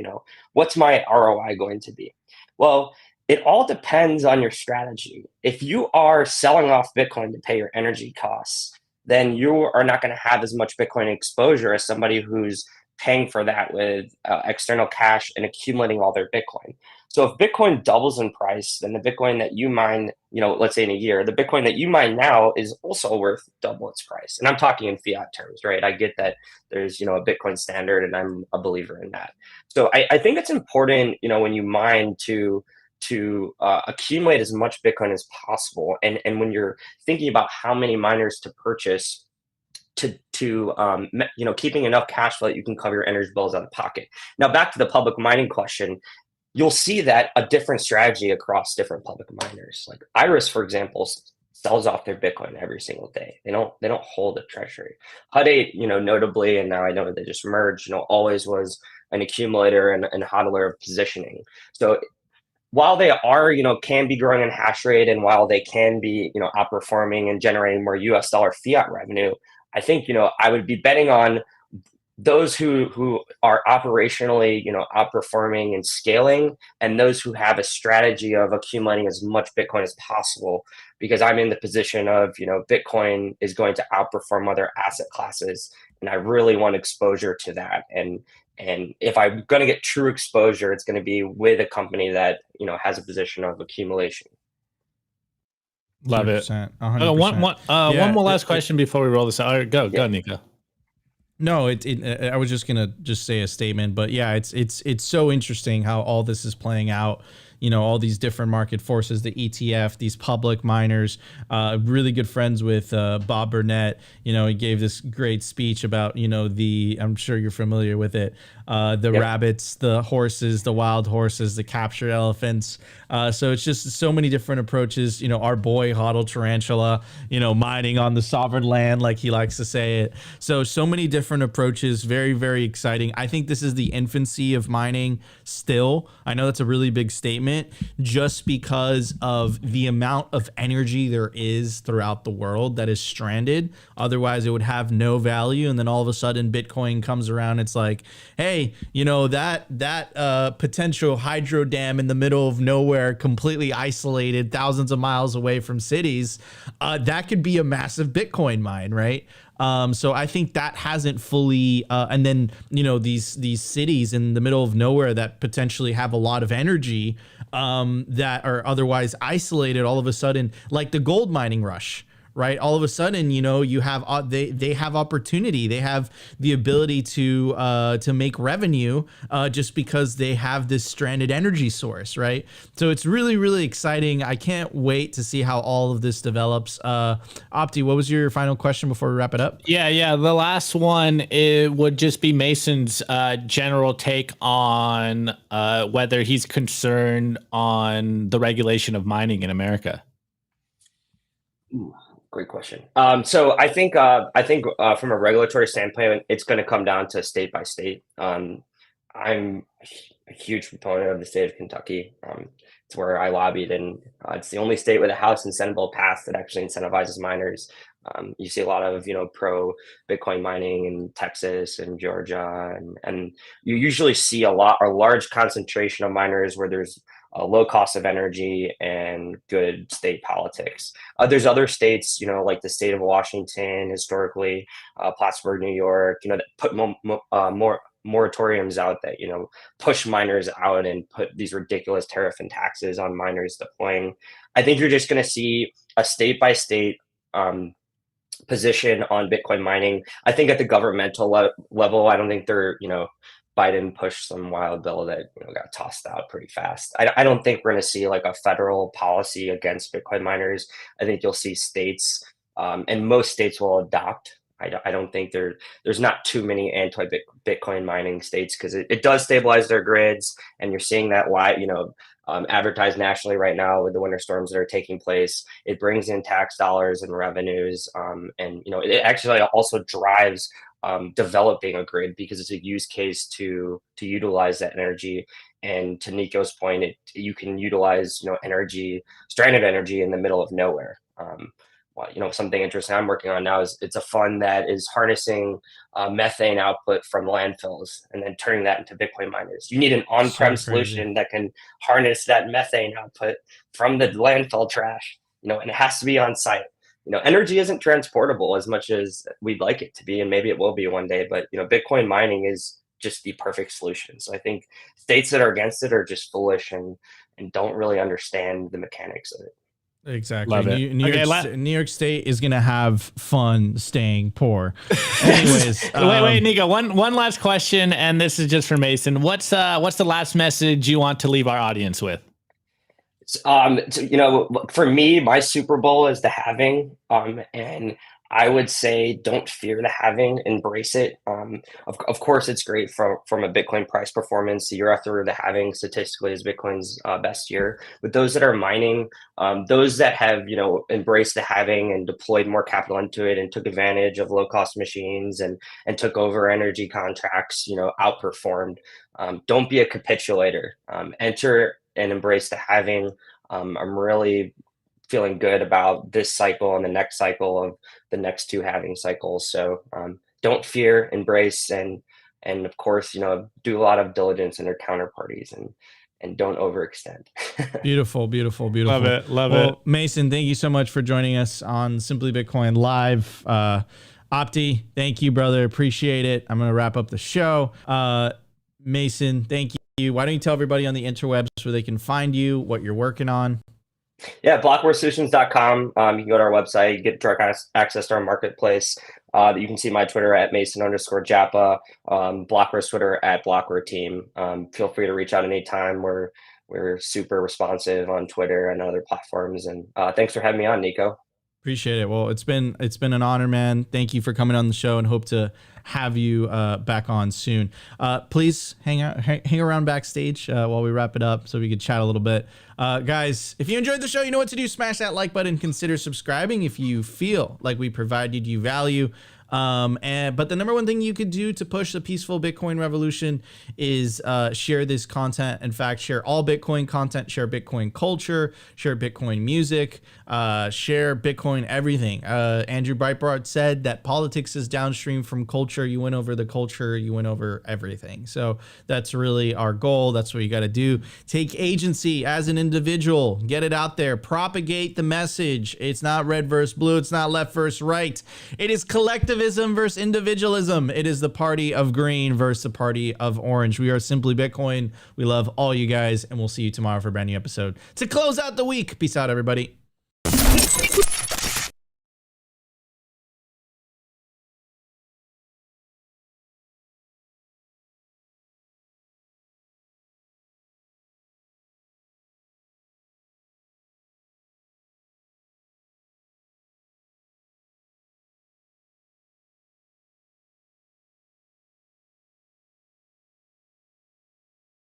what's my ROI going to be? Well, it all depends on your strategy. If you are selling off Bitcoin to pay your energy costs, then you are not going to have as much Bitcoin exposure as somebody who's paying for that with external cash and accumulating all their Bitcoin. So if Bitcoin doubles in price, then the Bitcoin that you mine, let's say in a year, the Bitcoin that you mine now is also worth double its price. And I'm talking in fiat terms, right? I get that there's, a Bitcoin standard, and I'm a believer in that. So I think it's important, when you mine to accumulate as much Bitcoin as possible. And when you're thinking about how many miners to purchase, to keeping enough cash flow that you can cover your energy bills out of pocket. Now, back to the public mining question, you'll see that a different strategy across different public miners. Like Iris, for example, sells off their Bitcoin every single day. They don't hold a treasury. Hut 8, notably, and now I know they just merged, always was an accumulator and hodler of positioning. So while they are, can be growing in hash rate, and while they can be, outperforming and generating more US dollar fiat revenue, I think, I would be betting on those who are operationally, outperforming and scaling, and those who have a strategy of accumulating as much Bitcoin as possible, because I'm in the position of, Bitcoin is going to outperform other asset classes, and I really want exposure to that. And if I'm going to get true exposure, it's going to be with a company that, has a position of accumulation. Love it. 100%. One more last question before we roll this out. All right, go, Nico. No, I was just gonna say a statement, but yeah, it's so interesting how all this is playing out. All these different market forces, the ETF, these public miners. Really good friends with Bob Burnett. He gave this great speech about I'm sure you're familiar with it. The rabbits, the horses, the wild horses, the captured elephants. So it's just so many different approaches. Our boy Hodl Tarantula, mining on the sovereign land, like he likes to say it. So many different approaches. Very, very exciting. I think this is the infancy of mining still. I know that's a really big statement, just because of the amount of energy there is throughout the world that is stranded. Otherwise, it would have no value. And then all of a sudden, Bitcoin comes around. It's like, hey, that potential hydro dam in the middle of nowhere, completely isolated, thousands of miles away from cities, that could be a massive Bitcoin mine, right? So I think that hasn't fully, and then, these cities in the middle of nowhere that potentially have a lot of energy, that are otherwise isolated, all of a sudden, like the gold mining rush, right? All of a sudden, you have, they have opportunity. They have the ability to make revenue, just because they have this stranded energy source, right? So it's really, really exciting. I can't wait to see how all of this develops. Opti, what was your final question before we wrap it up? Yeah. The last one, it would just be Mason's general take on whether he's concerned on the regulation of mining in America. Ooh. Great question. So I think from a regulatory standpoint, it's going to come down to state by state. I'm a huge proponent of the state of Kentucky. It's where I lobbied, and it's the only state with a House and Senate bill passed that actually incentivizes miners. You see a lot of pro Bitcoin mining in Texas and Georgia, and you usually see a large concentration of miners where there's a low cost of energy and good state politics. There's other states, like the state of Washington, historically, Plattsburgh, New York, that put more moratoriums out that, push miners out and put these ridiculous tariff and taxes on miners deploying. I think you're just going to see a state by state position on Bitcoin mining. I think at the governmental level, I don't think they're, Biden pushed some wild bill that got tossed out pretty fast. I don't think we're going to see like a federal policy against Bitcoin miners. I think you'll see states, and most states will adopt. I don't think there's not too many anti-Bitcoin mining states, because it does stabilize their grids, and you're seeing that advertised nationally right now with the winter storms that are taking place. It brings in tax dollars and revenues, and it actually also drives developing a grid, because it's a use case to utilize that energy. And to Nico's point, you can utilize stranded energy in the middle of nowhere. Something interesting I'm working on now is it's a fund that is harnessing methane output from landfills and then turning that into Bitcoin miners. You need an on-prem solution that can harness that methane output from the landfill trash, and it has to be on site. Energy isn't transportable as much as we'd like it to be, and maybe it will be one day, but Bitcoin mining is just the perfect solution. So I think states that are against it are just foolish and don't really understand the mechanics of it. Exactly. Love it. New York State is gonna have fun staying poor. Anyways, wait, Nico. One last question, and this is just for Mason. What's the last message you want to leave our audience with? For me, my Super Bowl is the halving, and I would say don't fear the halving, embrace it. Of course, it's great from a Bitcoin price performance. The year after the halving statistically is Bitcoin's best year. But those that are mining, those that have embraced the halving and deployed more capital into it and took advantage of low cost machines and took over energy contracts, outperformed. Don't be a capitulator. Enter and embrace the halving. I'm really feeling good about this cycle and the next cycle of the next two halving cycles. So don't fear, embrace, and of course, do a lot of diligence in their counterparties and don't overextend. Beautiful. Love it. Mason, thank you so much for joining us on Simply Bitcoin Live. Opti, thank you, brother. Appreciate it. I'm going to wrap up the show. Mason, thank you. Why don't you tell everybody on the interwebs where they can find you, what you're working on? Yeah, blockwaresolutions.com. You can go to our website, get direct access to our marketplace. You can see my Twitter at Mason_Japa, Blockware's Twitter at Blockware Team. Feel free to reach out anytime. We're super responsive on Twitter and other platforms. And thanks for having me on, Nico. Appreciate it. Well, it's been an honor, man. Thank you for coming on the show, and hope to have you back on soon. Please hang around backstage while we wrap it up so we can chat a little bit. Guys, if you enjoyed the show, you know what to do. Smash that like button. Consider subscribing if you feel like we provided you value. But the number one thing you could do to push the peaceful Bitcoin revolution is share this content. In fact, share all Bitcoin content, share Bitcoin culture, share Bitcoin music, share Bitcoin everything. Andrew Breitbart said that politics is downstream from culture. You win over the culture, you win over everything. So that's really our goal. That's what you got to do. Take agency as an individual. Get it out there. Propagate the message. It's not red versus blue. It's not left versus right. It is collectivism versus individualism. It is the party of green versus the party of orange. We are Simply Bitcoin. We love all you guys, and we'll see you tomorrow for a brand new episode to close out the week. Peace out, everybody.